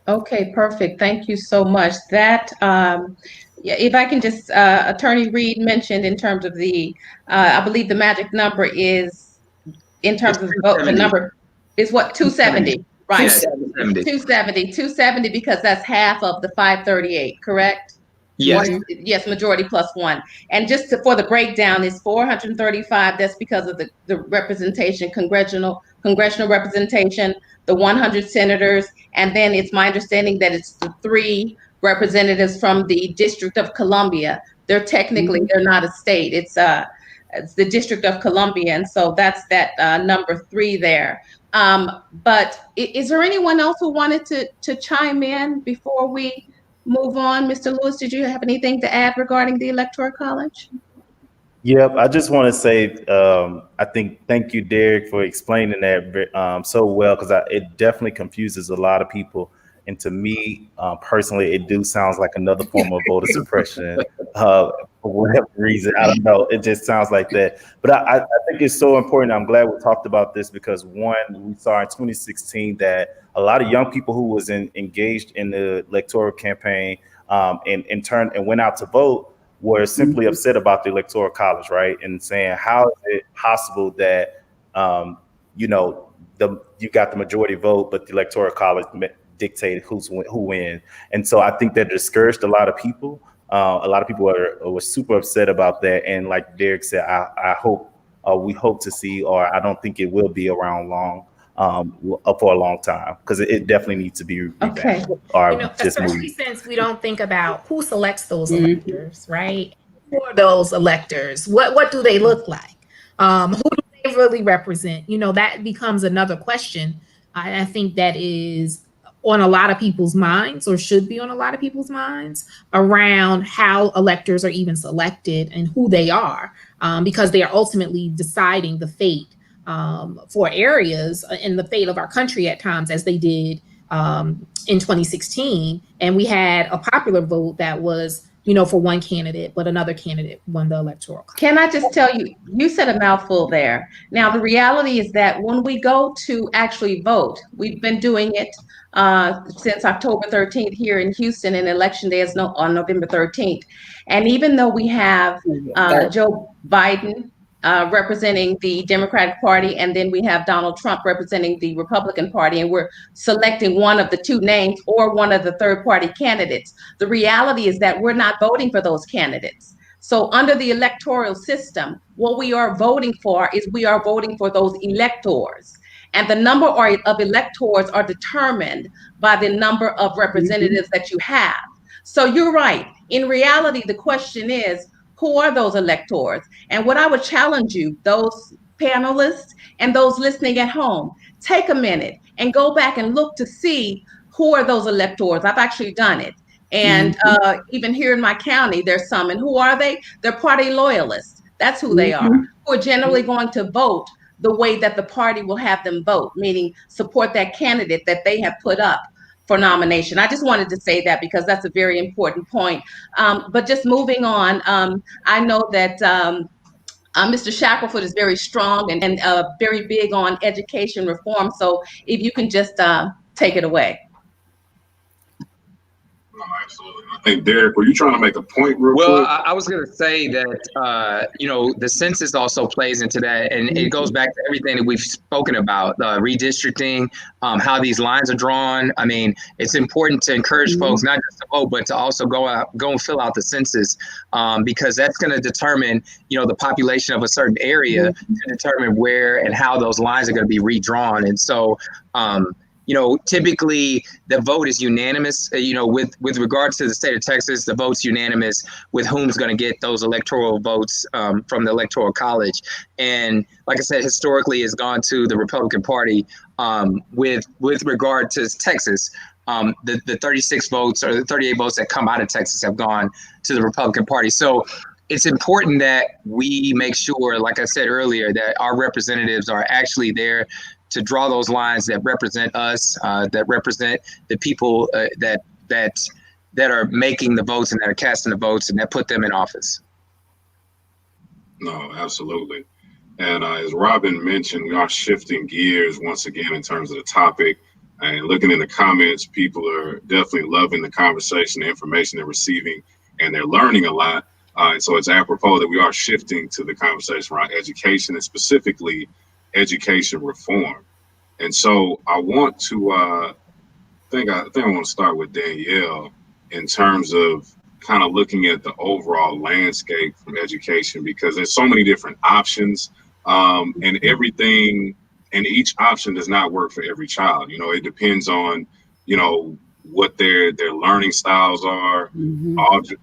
Okay, perfect. Thank you so much. That, if I can just, Attorney Reed mentioned in terms of the, I believe the magic number is, in terms of vote, the number is what, 270, right? 270, because that's half of the 538, correct? Yes. Yes, majority plus one. And just for the breakdown, is 435. That's because of the representation, congressional representation, the 100 senators, and then it's my understanding that it's the 3 representatives from the District of Columbia. They're technically they're not a state. It's the District of Columbia, and so that's that number 3 there. But is there anyone else who wanted to chime in before we move on? Mr. Lewis, did you have anything to add regarding the Electoral College? Yep, I just want to say, thank you, Derrick, for explaining that so well, because it definitely confuses a lot of people. And to me, personally, it sounds like another form of voter suppression for whatever reason. I don't know. It just sounds like that. But I think it's so important. I'm glad we talked about this, because one, we saw in 2016 that a lot of young people who was engaged in the electoral campaign and went out to vote were simply upset about the Electoral College, right? And saying, how is it possible that, you got the majority vote, but the Electoral College dictated who wins. And so I think that discouraged a lot of people. A lot of people were super upset about that. And like Derrick said, we hope to see, or I don't think it will be around long, for a long time, because it definitely needs to be revamped. Okay. Especially since we don't think about who selects those electors, right? Who are those electors? What do they look like? Who do they really represent? That becomes another question. I think that is on a lot of people's minds, or should be on a lot of people's minds, around how electors are even selected and who they are, because they are ultimately deciding the fate for areas in the fate of our country at times, as they did in 2016. And we had a popular vote that was, for one candidate, but another candidate won the Electoral College. Can I just tell you, you said a mouthful there. Now, the reality is that when we go to actually vote, we've been doing it since October 13th here in Houston, and election day is on November 13th. And even though we have Joe Biden representing the Democratic Party, and then we have Donald Trump representing the Republican Party, and we're selecting one of the 2 names or one of the third-party candidates, the reality is that we're not voting for those candidates. So under the electoral system, what we are voting for is we are voting for those electors. And the number of electors are determined by the number of representatives that you have. So you're right. In reality, the question is, who are those electors? And what I would challenge you, those panelists and those listening at home, take a minute and go back and look to see who are those electors. I've actually done it. And even here in my county, there's some. And who are they? They're party loyalists. That's who they are, who are generally going to vote the way that the party will have them vote, meaning support that candidate that they have put up. for nomination. I just wanted to say that because that's a very important point. But just moving on, I know that Mr. Shackleford is very strong and very big on education reform. So if you can just take it away. No, absolutely. I think, Derrick, were you trying to make a point real Well, quick? I was going to say that, the census also plays into that. And it goes back to everything that we've spoken about, redistricting, how these lines are drawn. I mean, it's important to encourage folks not just to vote, but to also go and fill out the census, because that's going to determine, the population of a certain area to determine where and how those lines are going to be redrawn. And so, typically the vote is unanimous, with regards to the state of Texas, the vote's unanimous with whom's going to get those electoral votes from the Electoral College. And like I said, historically it's gone to the Republican Party with regard to Texas. The 36 votes or the 38 votes that come out of Texas have gone to the Republican Party. So it's important that we make sure, like I said earlier, that our representatives are actually there to draw those lines that represent us, that represent the people that are making the votes and that are casting the votes and that put them in office. No, absolutely. And as Robin mentioned, we are shifting gears once again in terms of the topic. And looking in the comments, people are definitely loving the conversation, the information they're receiving, and they're learning a lot. And so it's apropos that we are shifting to the conversation around education and specifically education reform. And so I want to I think I want to start with Danielle in terms of kind of looking at the overall landscape from education, because there's so many different options, and everything, and each option does not work for every child. It depends on what their learning styles are,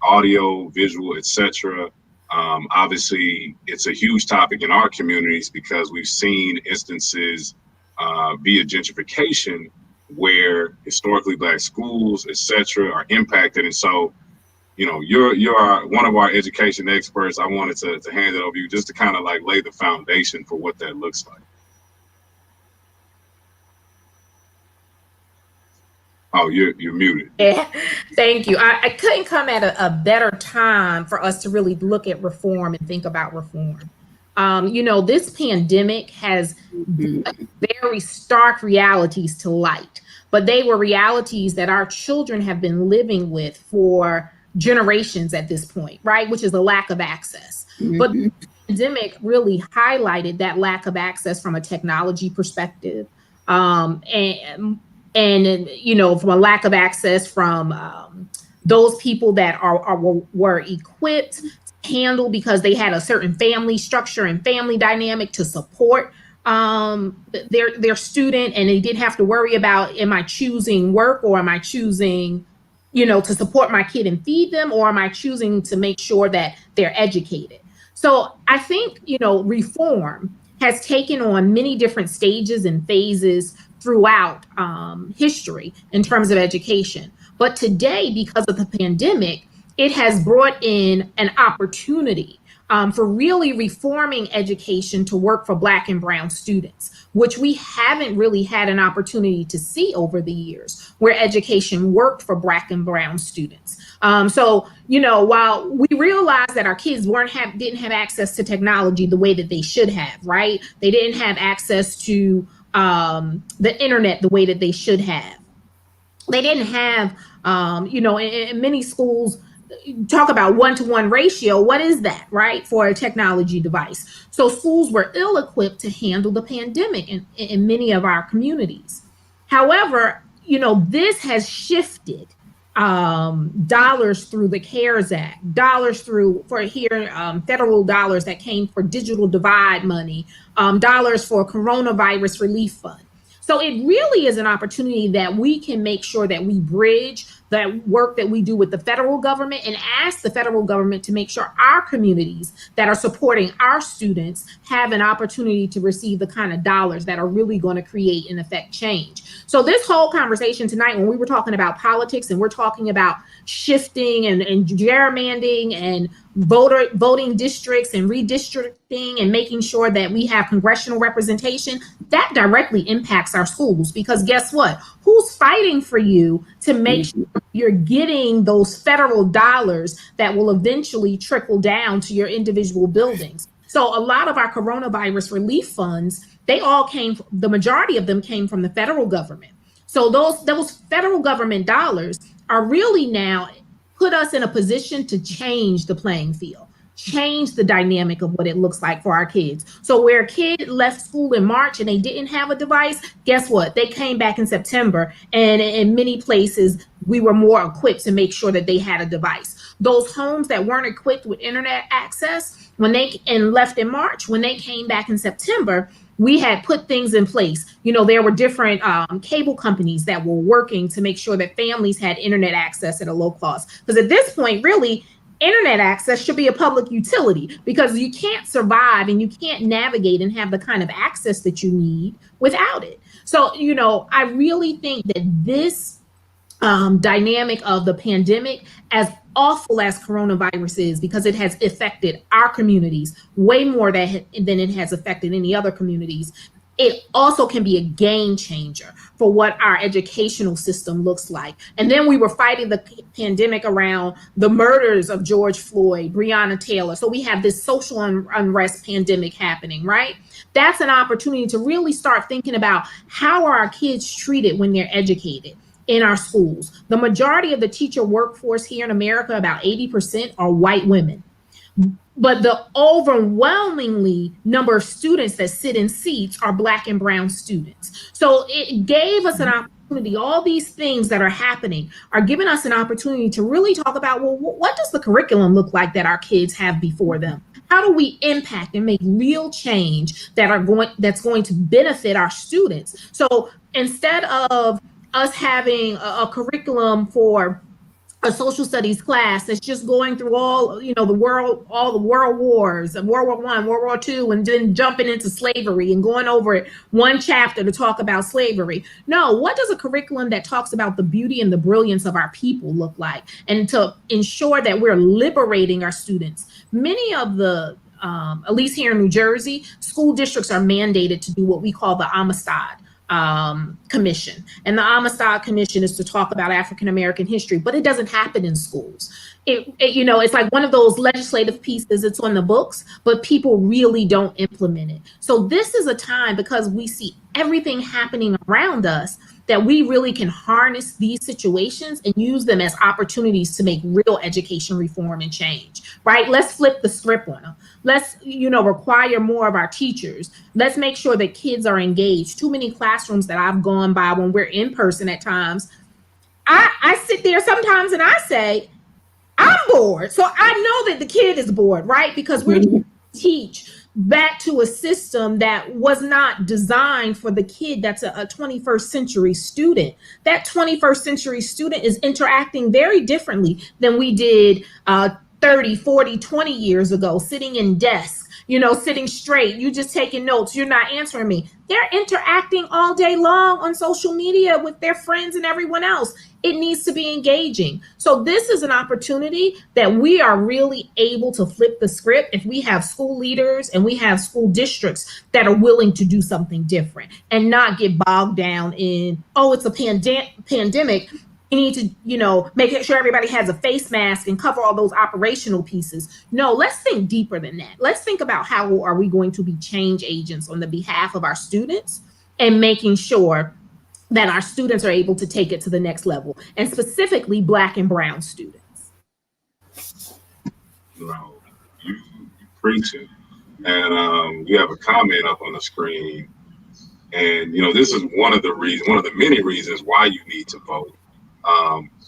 audio, visual, etc. Obviously, it's a huge topic in our communities because we've seen instances via gentrification where historically Black schools, etc., are impacted. And so, you're one of our education experts. I wanted to hand it over to you just to kind of like lay the foundation for what that looks like. Oh, you're muted. Yeah, thank you. I couldn't come at a better time for us to really look at reform and think about reform. This pandemic has very stark realities to light, but they were realities that our children have been living with for generations at this point, right? Which is the lack of access. But the pandemic really highlighted that lack of access from a technology perspective, and from a lack of access from those people that were equipped to handle, because they had a certain family structure and family dynamic to support their student, and they didn't have to worry about, am I choosing work, or am I choosing to support my kid and feed them, or am I choosing to make sure that they're educated? So I think reform has taken on many different stages and phases throughout history in terms of education. But today, because of the pandemic, it has brought in an opportunity for really reforming education to work for Black and Brown students, which we haven't really had an opportunity to see over the years, where education worked for Black and Brown students. So, while we realize that our kids didn't have access to technology the way that they should have, right? They didn't have access to the internet the way that they should have. They didn't have, in many schools, talk about 1-to-1 ratio. What is that, right, for a technology device? So schools were ill-equipped to handle the pandemic in many of our communities. However, this has shifted dollars through the CARES Act, dollars federal dollars that came for digital divide money, dollars for coronavirus relief fund. So it really is an opportunity that we can make sure that we bridge that work that we do with the federal government and ask the federal government to make sure our communities that are supporting our students have an opportunity to receive the kind of dollars that are really going to create and affect change. So this whole conversation tonight, when we were talking about politics and we're talking about shifting and gerrymandering and voting districts and redistricting and making sure that we have congressional representation, that directly impacts our schools, because guess what? Who's fighting for you to make sure you're getting those federal dollars that will eventually trickle down to your individual buildings? So a lot of our coronavirus relief funds, the majority of them came from the federal government. So those federal government dollars are really now put us in a position to change the playing field, change the dynamic of what it looks like for our kids. So where a kid left school in March and they didn't have a device, guess what? They came back in September, and in many places we were more equipped to make sure that they had a device. Those homes that weren't equipped with internet access and left in March, when they came back in September, we had put things in place. There were different cable companies that were working to make sure that families had internet access at a low cost. Because at this point, really, internet access should be a public utility, because you can't survive and you can't navigate and have the kind of access that you need without it. So, I really think that this dynamic of the pandemic, as awful as coronavirus is, because it has affected our communities way more than it has affected any other communities, it also can be a game changer for what our educational system looks like. And then we were fighting the pandemic around the murders of George Floyd, Breonna Taylor. So we have this social unrest pandemic happening, right? That's an opportunity to really start thinking about, how are our kids treated when they're educated in our schools? The majority of the teacher workforce here in America, about 80%, are white women. But the overwhelmingly number of students that sit in seats are Black and brown students. So it gave us an opportunity. All these things that are happening are giving us an opportunity to really talk about, well, what does the curriculum look like that our kids have before them? How do we impact and make real change that's going to benefit our students? So instead of us having a curriculum for a social studies class that's just going through all the world wars, and World War I, World War II, and then jumping into slavery and going over it one chapter to talk about slavery. No, what does a curriculum that talks about the beauty and the brilliance of our people look like? And to ensure that we're liberating our students. Many of the, at least here in New Jersey, school districts are mandated to do what we call the Amistad Commission. And the Amistad Commission is to talk about African-American history, but it doesn't happen in schools. It's like one of those legislative pieces, it's on the books, but people really don't implement it. So this is a time, because we see everything happening around us, that we really can harness these situations and use them as opportunities to make real education reform and change, right? Let's flip the script on them. Let's, require more of our teachers. Let's make sure that kids are engaged. Too many classrooms that I've gone by when we're in person at times, I sit there sometimes and I say, I'm bored. So I know that the kid is bored, right? Because we're trying to teach back to a system that was not designed for the kid that's a 21st century student. That 21st century student is interacting very differently than we did 30, 40, 20 years ago, sitting in desks, sitting straight. You just taking notes. You're not answering me. They're interacting all day long on social media with their friends and everyone else. It needs to be engaging. So this is an opportunity that we are really able to flip the script if we have school leaders and we have school districts that are willing to do something different and not get bogged down in, it's a pandemic. We need to, make sure everybody has a face mask and cover all those operational pieces. No, let's think deeper than that. Let's think about how are we going to be change agents on the behalf of our students and making sure that our students are able to take it to the next level, and specifically Black and brown students. You preaching, and you have a comment up on the screen, and this is one of the many reasons why you need to vote,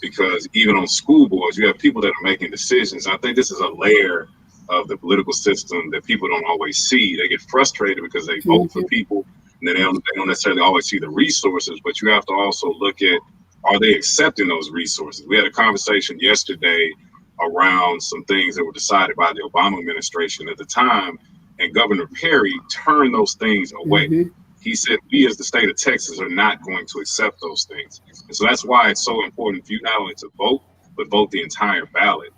because even on school boards, you have people that are making decisions. I think this is a layer of the political system that people don't always see. They get frustrated because they vote for people, and then they don't necessarily always see the resources, but you have to also look at, are they accepting those resources? We had a conversation yesterday around some things that were decided by the Obama administration at the time, and Governor Perry turned those things away. He said, we as the state of Texas are not going to accept those things. And so that's why it's so important for you not only to vote, but vote the entire ballot.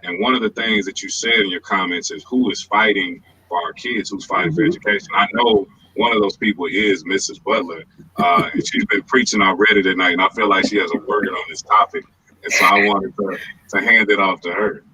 And one of the things that you said in your comments is, who is fighting for our kids, who's fighting for education? I know one of those people is Mrs. Butler. And she's been preaching already tonight, and I feel like she has a word on this topic. And so I wanted to hand it off to her.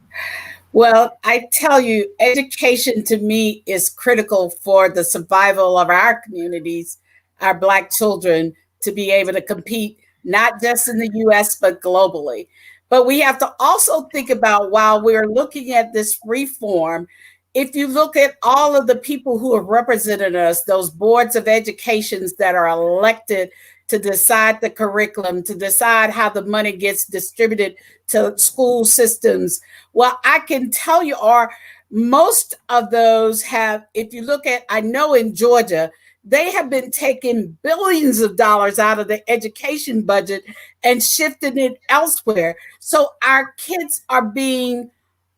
Well, I tell you, education to me is critical for the survival of our communities, our Black children, to be able to compete, not just in the US, but globally. But we have to also think about, while we're looking at this reform, if you look at all of the people who have represented us, those boards of educations that are elected to decide the curriculum, to decide how the money gets distributed to school systems. Well, I can tell you, most of those have, if you look at, I know in Georgia, they have been taking billions of dollars out of the education budget and shifting it elsewhere. So our kids are being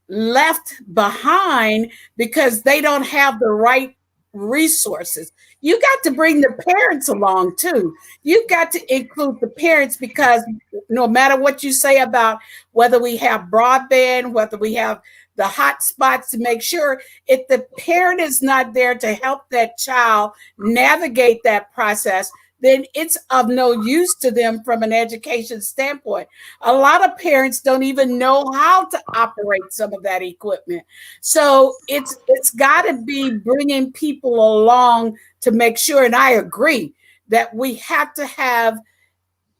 left behind because they don't have the right resources. You got to bring the parents along too. You've got to include the parents, because no matter what you say about whether we have broadband, whether we have the hot spots, to make sure if the parent is not there to help that child navigate that process, then it's of no use to them from an education standpoint. A lot of parents don't even know how to operate some of that equipment. So it's got to be bringing people along to make sure, and I agree, that we have to have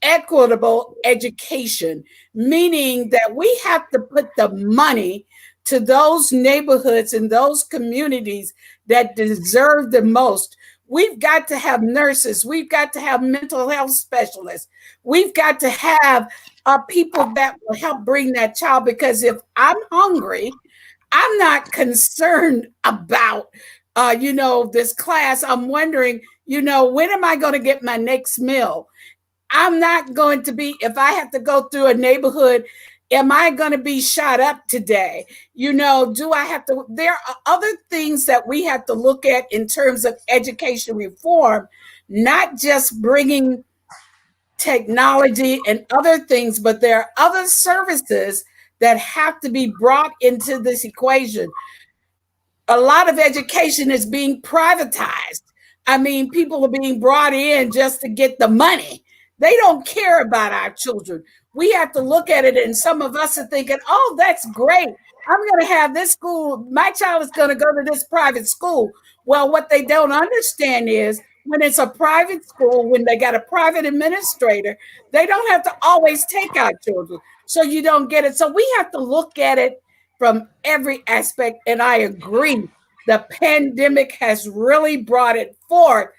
equitable education, meaning that we have to put the money to those neighborhoods and those communities that deserve the most. We've got to have nurses. We've got to have mental health specialists. We've got to have people that will help bring that child, because if I'm hungry, I'm not concerned about, this class. I'm wondering, when am I going to get my next meal? I'm not going to be, if I have to go through a neighborhood, am I going to be shot up today? Do I have to? There are other things that we have to look at in terms of education reform, not just bringing technology and other things, but there are other services that have to be brought into this equation. A lot of education is being privatized. I mean, people are being brought in just to get the money. They don't care about our children. We have to look at it, and some of us are thinking, oh, that's great. I'm going to have this school. My child is going to go to this private school. Well, what they don't understand is, when it's a private school, when they got a private administrator, they don't have to always take our children. So you don't get it. So we have to look at it from every aspect. And I agree, the pandemic has really brought it forth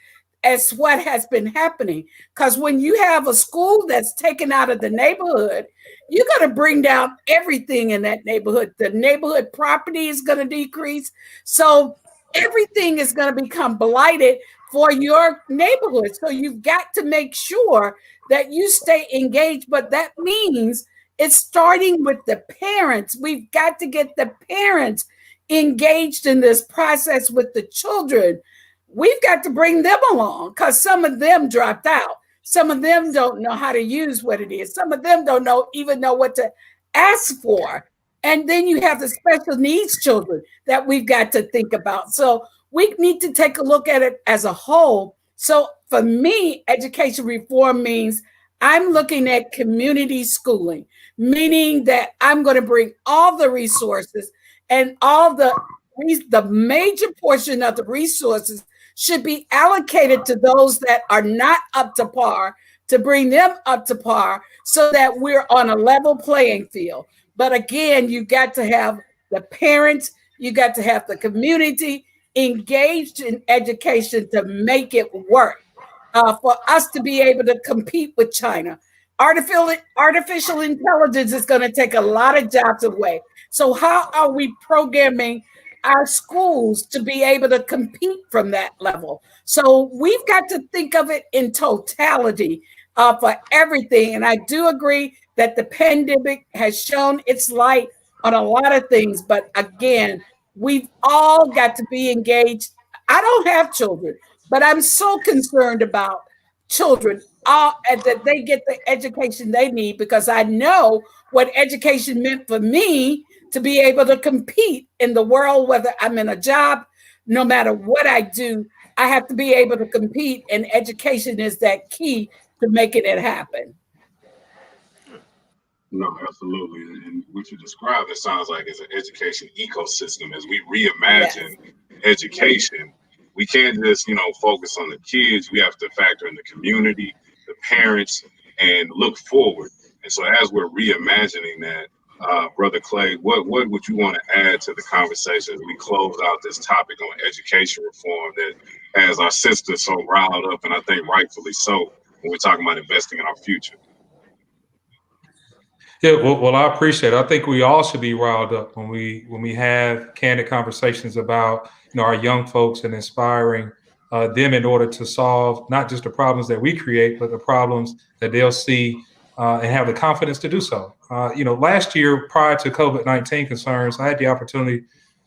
as what has been happening. Because when you have a school that's taken out of the neighborhood, you're going to bring down everything in that neighborhood. The neighborhood property is going to decrease. So everything is going to become blighted for your neighborhood. So you've got to make sure that you stay engaged. But that means it's starting with the parents. We've got to get the parents engaged in this process with the children. We've got to bring them along, because some of them dropped out. Some of them don't know how to use what it is. Some of them don't even know what to ask for. And then you have the special needs children that we've got to think about. So we need to take a look at it as a whole. So for me, education reform means I'm looking at community schooling, meaning that I'm going to bring all the resources, and all the major portion of the resources should be allocated to those that are not up to par, to bring them up to par, so that we're on a level playing field. But again, you got to have the parents, you got to have the community engaged in education to make it work, for us to be able to compete with China. Artificial intelligence is going to take a lot of jobs away. So how are we programming our schools to be able to compete from that level? So we've got to think of it in totality, for everything. And I do agree that the pandemic has shown its light on a lot of things. But again, we've all got to be engaged. I don't have children, but I'm so concerned about children, and that they get the education they need, because I know what education meant for me to be able to compete in the world, whether I'm in a job, no matter what I do. I have to be able to compete, and education is that key to making it happen. No, absolutely. And what you described, it sounds like is an education ecosystem. As we reimagine education, we can't just, focus on the kids. We have to factor in the community, the parents, and look forward. And so as we're reimagining that, Brother Clay, what would you want to add to the conversation as we close out this topic on education reform that has our sisters so riled up, and I think rightfully so, when we're talking about investing in our future? Yeah, well, I appreciate it. I think we all should be riled up when we have candid conversations about our young folks and inspiring them in order to solve not just the problems that we create, but the problems that they'll see and have the confidence to do so. Last year, prior to COVID-19 concerns, I had the opportunity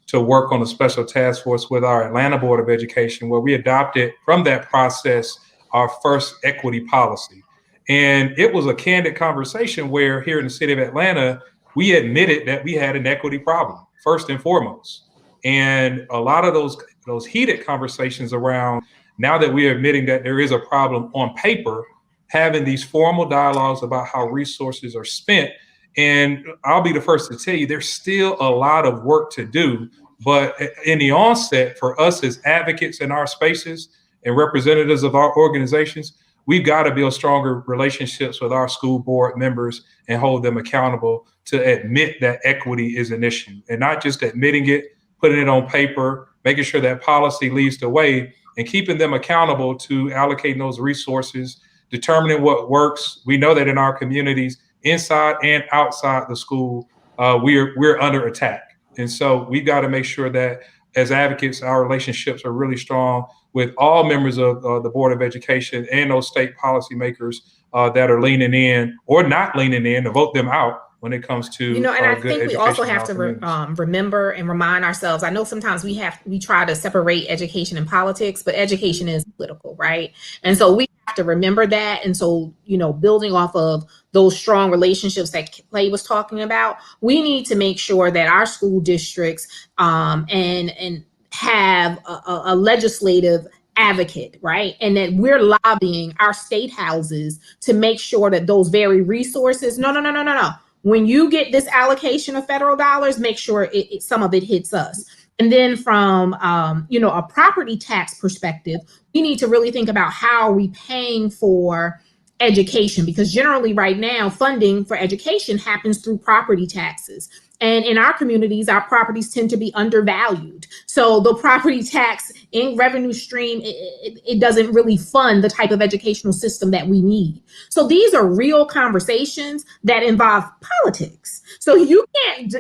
to work on a special task force with our Atlanta Board of Education, where we adopted from that process our first equity policy. And it was a candid conversation where here in the city of Atlanta, we admitted that we had an equity problem, first and foremost. And a lot of those heated conversations around, now that we are admitting that there is a problem on paper, having these formal dialogues about how resources are spent. And I'll be the first to tell you, there's still a lot of work to do. But in the onset, for us as advocates in our spaces and representatives of our organizations, we've got to build stronger relationships with our school board members and hold them accountable to admit that equity is an issue, and not just admitting it, putting it on paper, making sure that policy leads the way, and keeping them accountable to allocating those resources, determining what works. We know that in our communities, inside and outside the school, we're under attack. And so we've got to make sure that as advocates, our relationships are really strong with all members of the Board of Education and those state policymakers that are leaning in or not leaning in to vote them out when it comes to and I think we also have to remember and remind ourselves. I know sometimes we try to separate education and politics, but education is political, right? And so we have to remember that. And so, building off of those strong relationships that Clay was talking about, we need to make sure that our school districts and have a legislative advocate, right? And that we're lobbying our state houses to make sure that those very resources, no. When you get this allocation of federal dollars, make sure some of it hits us. And then from, a property tax perspective, we need to really think about how are we paying for education, because generally right now funding for education happens through property taxes. And in our communities, our properties tend to be undervalued. So the property tax in revenue stream, it doesn't really fund the type of educational system that we need. So these are real conversations that involve politics. So you can't,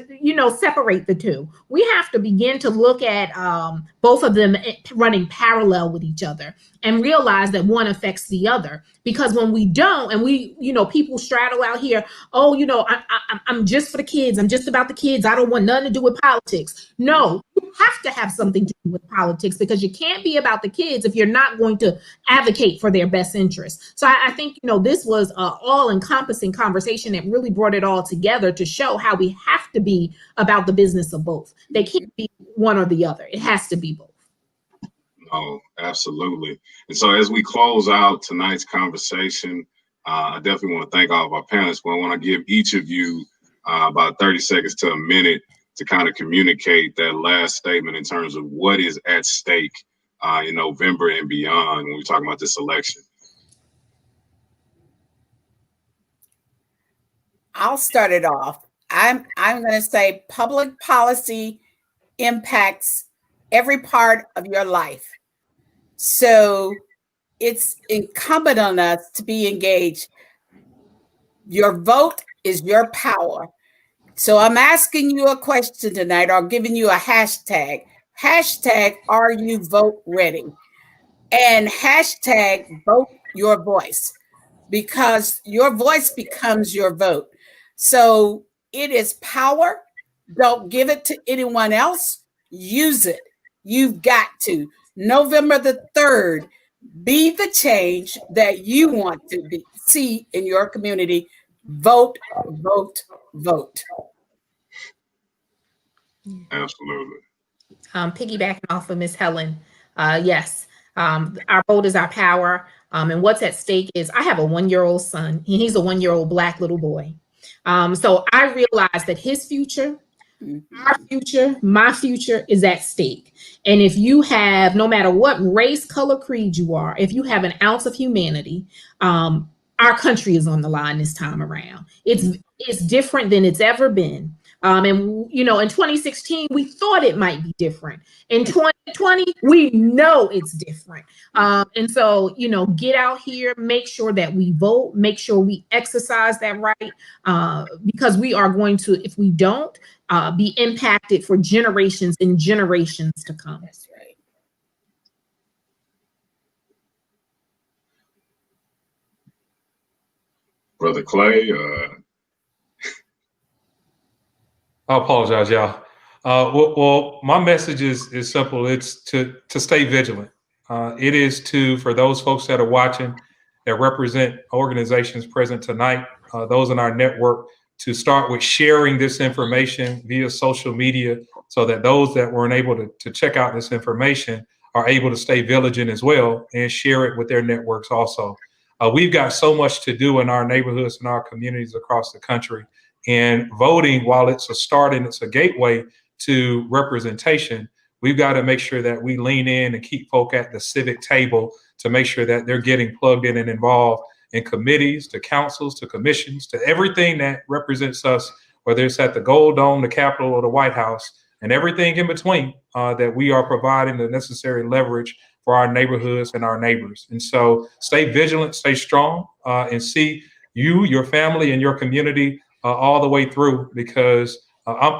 separate the two. We have to begin to look at both of them running parallel with each other and realize that one affects the other. Because when we don't, and people straddle out here, I'm just for the kids. I'm just about the kids. I don't want nothing to do with politics. No, you have to have something to do with politics, because you can't be about the kids if you're not going to advocate for their best interests. So I think, this was an all-encompassing conversation that really brought it all together to show how we have to be about the business of both. They can't be one or the other. It has to be both. Oh, absolutely. And so as we close out tonight's conversation, I definitely want to thank all of our panelists, but I want to give each of you about 30 seconds to a minute to kind of communicate that last statement in terms of what is at stake in November and beyond when we're talking about this election. I'll start it off. I'm going to say public policy impacts every part of your life. So it's incumbent on us to be engaged. Your vote is your power. So I'm asking you a question tonight, or giving you a hashtag. Hashtag, are you vote ready? And hashtag, vote your voice, because your voice becomes your vote. So it is power. Don't give it to anyone else. Use it. You've got to. November the 3rd, be the change that you want to see in your community. Vote, vote, vote. Absolutely. Piggybacking off of Miss Helen, yes, Our vote is our power. And what's at stake is I have a 1-year-old son, and he's a 1-year-old Black little boy. So I realize that his future, our future, my future is at stake. And if you have, no matter what race, color, creed you are, if you have an ounce of humanity, our country is on the line this time around. It's different than it's ever been. And you know, in 2016, we thought it might be different. In 2020, we know it's different. And so, you know, get out here, make sure that we vote, make sure we exercise that right, because we are going to, if we don't, be impacted for generations and generations to come. That's right. Brother Clay, I apologize, y'all. Well, my message is simple. It's to stay vigilant. It is for those folks that are watching that represent organizations present tonight, those in our network, to start with sharing this information via social media so that those that weren't able to check out this information are able to stay vigilant as well and share it with their networks also. We've got so much to do in our neighborhoods and our communities across the country. And voting, while it's a start and it's a gateway to representation, we've got to make sure that we lean in and keep folk at the civic table to make sure that they're getting plugged in and involved in committees, to councils, to commissions, to everything that represents us, whether it's at the Gold Dome, the Capitol, or the White House, and everything in between, that we are providing the necessary leverage for our neighborhoods and our neighbors. And so stay vigilant, stay strong, and see you, your family, and your community all the way through, because I'm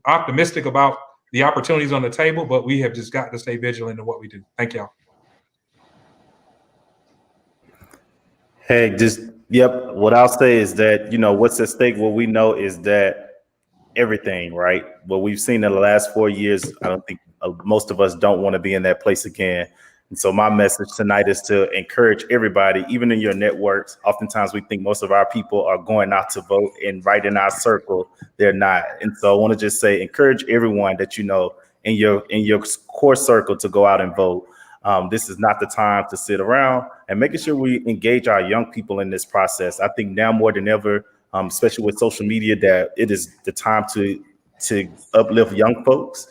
optimistic about the opportunities on the table, but we have just got to stay vigilant in what we do. Thank y'all. Hey, yep. What I'll say is that, you know, what's at stake, what we know is that everything, right? What we've seen in the last 4 years, I don't think most of us don't want to be in that place again. And so my message tonight is to encourage everybody, even in your networks. Oftentimes we think most of our people are going out to vote, and right in our circle, they're not. And so I want to just say, encourage everyone that you know in your core circle to go out and vote. This is not the time to sit around, and making sure we engage our young people in this process. I think now more than ever, especially with social media, that it is the time to uplift young folks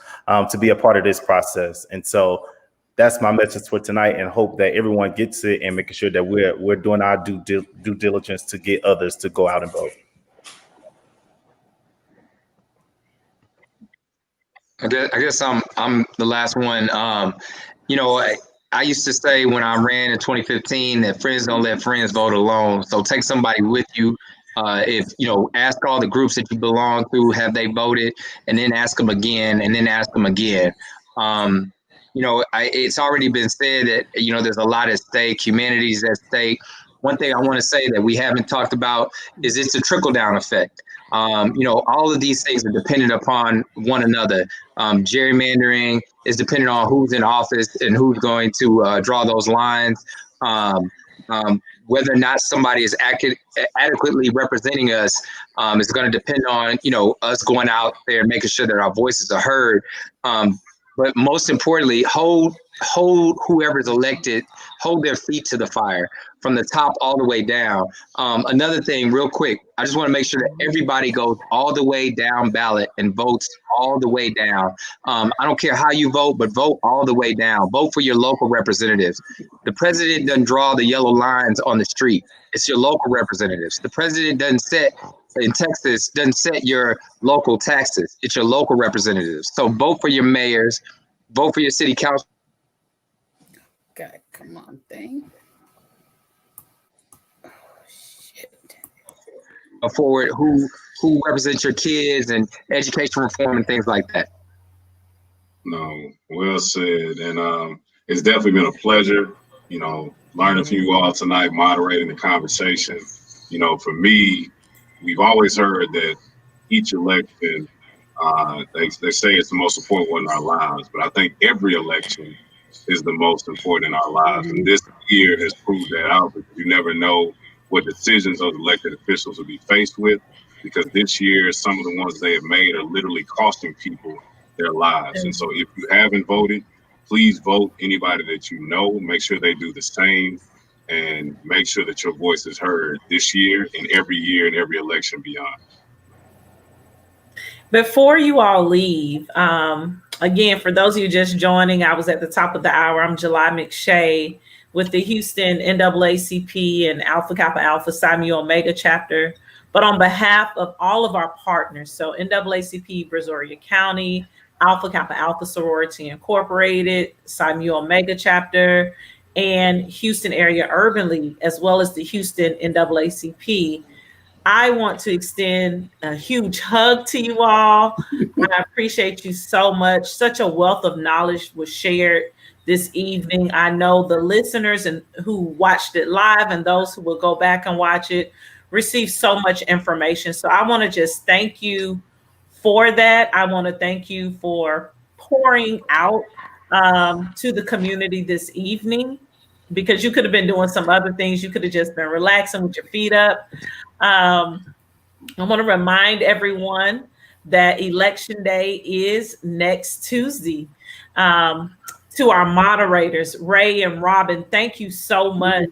to be a part of this process. And so that's my message for tonight, and hope that everyone gets it and making sure that we're doing our due diligence to get others to go out and vote. I guess I'm the last one. You know, I used to say when I ran in 2015 that friends don't let friends vote alone. So take somebody with you. If you know, ask all the groups that you belong to, have they voted, and then ask them again, and then ask them again. You know, it's already been said that, you know, there's a lot at stake, humanity's at stake. One thing I want to say that we haven't talked about is it's a trickle-down effect. You know, all of these things are dependent upon one another. Gerrymandering is dependent on who's in office and who's going to draw those lines. Whether or not somebody is adequately representing us is going to depend on, you know, us going out there and making sure that our voices are heard. But most importantly, hold whoever's elected, hold their feet to the fire from the top all the way down. Another thing, real quick, I just want to make sure that everybody goes all the way down ballot and votes all the way down. I don't care how you vote, but vote all the way down. Vote for your local representatives. The president doesn't draw the yellow lines on the street. It's your local representatives. The president doesn't set your local taxes. It's your local representatives. So vote for your mayors, vote for your city council. Okay, come on, thing. Oh, shit. Forward who represents your kids and education reform and things like that. no, well said. And it's definitely been a pleasure, you know, learning from you all tonight, moderating the conversation. You know, for me, we've always heard that each election, they say it's the most important one in our lives, but I think every election is the most important in our lives. And this year has proved that out, because you never know what decisions those elected officials will be faced with, because this year, some of the ones they have made are literally costing people their lives. And so if you haven't voted, Please vote anybody that you know. Make sure they do the same, and make sure that your voice is heard this year and every election beyond. Before you all leave, again, for those of you just joining, I was at the top of the hour. I'm July McShay with the Houston NAACP and Alpha Kappa Alpha Psi Mu Omega chapter. But on behalf of all of our partners, so NAACP, Brazoria County, Alpha Kappa Alpha Sorority Incorporated, Psi Mu Omega chapter, and Houston Area Urban League, as well as the Houston NAACP, I want to extend a huge hug to you all. I appreciate you so much. Such a wealth of knowledge was shared this evening. I know the listeners and who watched it live and those who will go back and watch it received so much information. So I want to just thank you for that. I want to thank you for pouring out to the community this evening, because you could have been doing some other things. You could have just been relaxing with your feet up. I want to remind everyone that Election Day is next Tuesday. To our moderators, Ray and Robin, thank you so much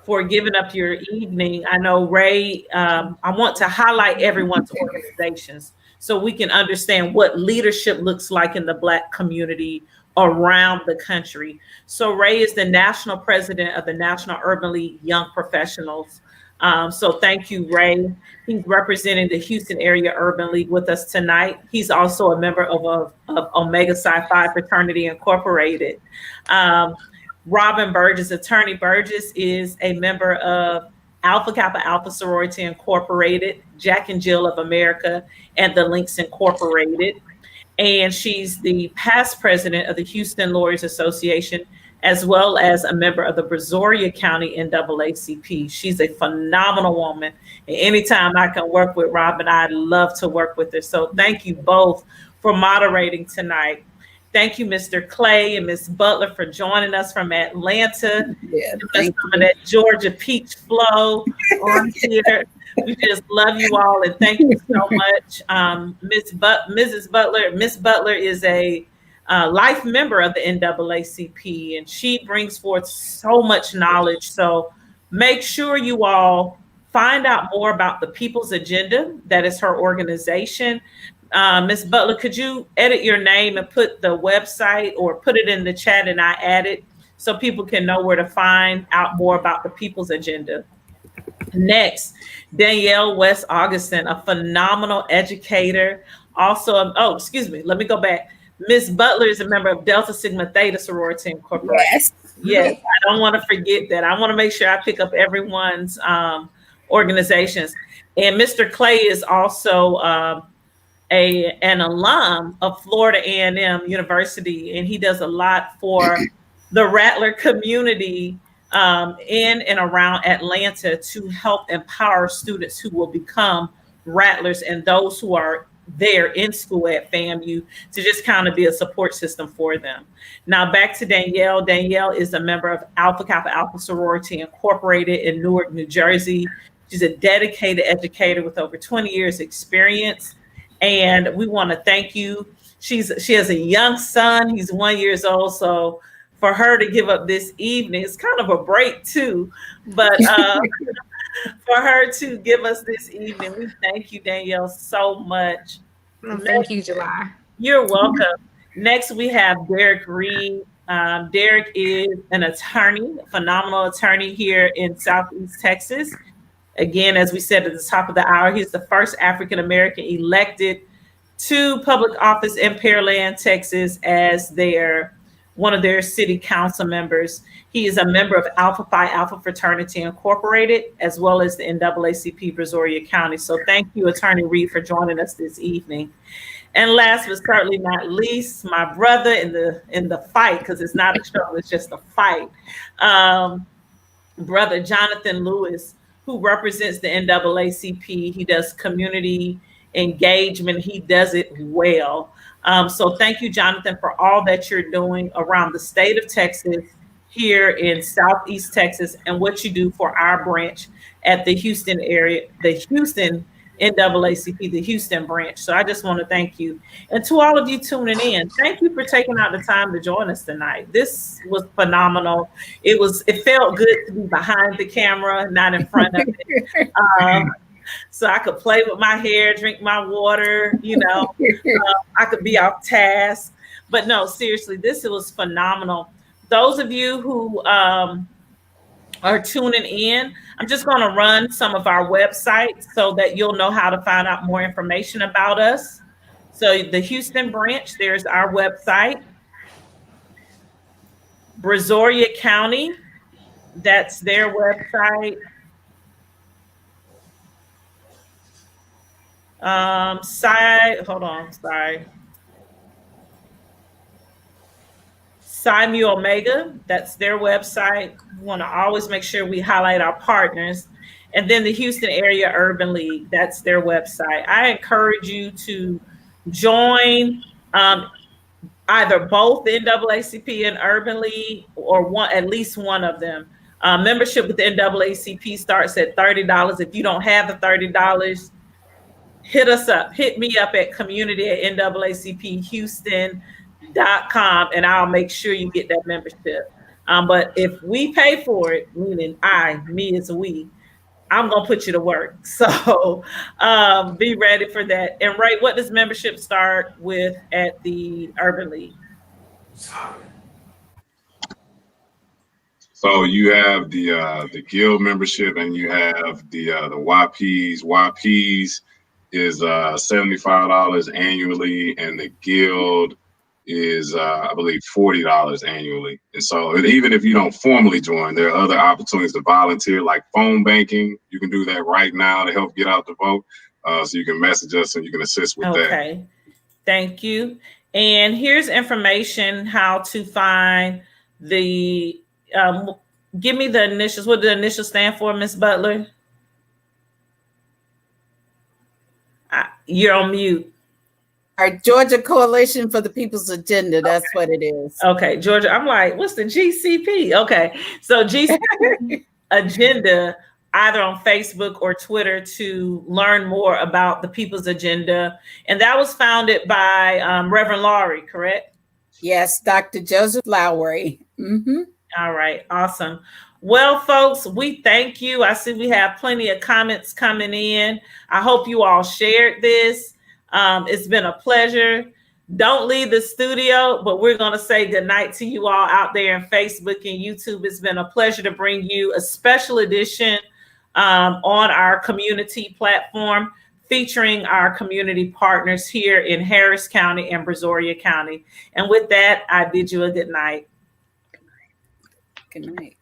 for giving up your evening. I know, Ray, I want to highlight everyone's organizations so we can understand what leadership looks like in the Black community around the country. So Ray is the national president of the National Urban League Young Professionals. So thank you, Ray. He's representing the Houston Area Urban League with us tonight. He's also a member of Omega Psi Phi Fraternity Incorporated. Robin Burgess, Attorney Burgess, is a member of Alpha Kappa Alpha Sorority Incorporated, Jack and Jill of America, and the Links Incorporated. And she's the past president of the Houston Lawyers Association, as well as a member of the Brazoria County NAACP. She's a phenomenal woman. And anytime I can work with Robin, I'd love to work with her. So thank you both for moderating tonight. Thank you, Mr. Clay and Ms. Butler, for joining us from Atlanta. Yeah, thank you. That Georgia peach flow on here. We just love you all, and thank you so much. Mrs. Butler, Miss Butler is a life member of the NAACP, and she brings forth so much knowledge. So make sure you all find out more about the People's Agenda. That is her organization. Ms. Butler, could you edit your name and put the website or put it in the chat and I add it so people can know where to find out more about the People's Agenda? Next, Danielle West Augustin, a phenomenal educator. Also, let me go back. Ms. Butler is a member of Delta Sigma Theta Sorority Incorporated. Yes, I don't want to forget that. I want to make sure I pick up everyone's organizations. And Mr. Clay is also an alum of Florida A&M University, and he does a lot for the Rattler community in and around Atlanta to help empower students who will become Rattlers and those who are there in school at FAMU to just kind of be a support system for them. Now back to Danielle. Danielle is a member of Alpha Kappa Alpha Sorority Incorporated in Newark, New Jersey. She's a dedicated educator with over 20 years experience. And we want to thank you. She has a young son. He's 1 year old. So for her to give up this evening, it's kind of a break too. But for her to give us this evening, we thank you, Danielle, so much. Thank you, July. You're welcome. Next, we have Derrick Reed. Derrick is an attorney, a phenomenal attorney here in Southeast Texas. Again, as we said at the top of the hour, he's the first African-American elected to public office in Pearland, Texas, as one of their city council members. He is a member of Alpha Phi Alpha Fraternity Incorporated, as well as the NAACP Brazoria County. So thank you, Attorney Reed, for joining us this evening. And last but certainly not least, my brother in the fight, because it's not a struggle, it's just a fight. Brother Jonathon Lewis, who represents the NAACP. He does community engagement. He does it well. So thank you, Jonathon, for all that you're doing around the state of Texas, here in Southeast Texas, and what you do for our branch at the Houston area, the Houston NAACP, the Houston branch. So I just want to thank you. And to all of you tuning in, thank you for taking out the time to join us tonight. This was phenomenal. It felt good to be behind the camera, not in front of it. So I could play with my hair, drink my water, I could be off task. But no, seriously, it was phenomenal. Those of you who are tuning in, I'm just going to run some of our websites so that you'll know how to find out more information about us. So the Houston branch, there's our website. Brazoria County, that's their website. Psi Omega, that's their website. We want to always make sure we highlight our partners. And then the Houston Area Urban League, that's their website. I encourage you to join either both NAACP and Urban League, or at least one of them. Membership with the NAACP starts at $30. If you don't have the $30, hit us up. Hit me up at community@naacphouston.com, and I'll make sure you get that membership. But if we pay for it, meaning me as a we, I'm going to put you to work. So be ready for that. And Ray, what does membership start with at the Urban League? So you have the guild membership, and you have the YPs. YPs is $75 annually, and the guild is I believe $40 annually. And so even if you don't formally join, there are other opportunities to volunteer, like phone banking. You can do that right now to help get out the vote. So you can message us and you can assist with that. Okay, thank you. And here's information how to find the give me the initials. What do the initials stand for, Ms. Butler? You're on mute. Our Georgia Coalition for the People's Agenda. That's what it is. Okay, Georgia. I'm like, what's the GCP? Okay, so GCP Agenda, either on Facebook or Twitter, to learn more about the People's Agenda. And that was founded by Reverend Laurie, correct? Yes, Dr. Joseph Lowry. Mm-hmm. All right, awesome. Well, folks, we thank you. I see we have plenty of comments coming in. I hope you all shared this. It's been a pleasure. Don't leave the studio, but we're going to say goodnight to you all out there in Facebook and YouTube. It's been a pleasure to bring you a special edition on our community platform featuring our community partners here in Harris County and Brazoria County. And with that, I bid you a good night. Good night.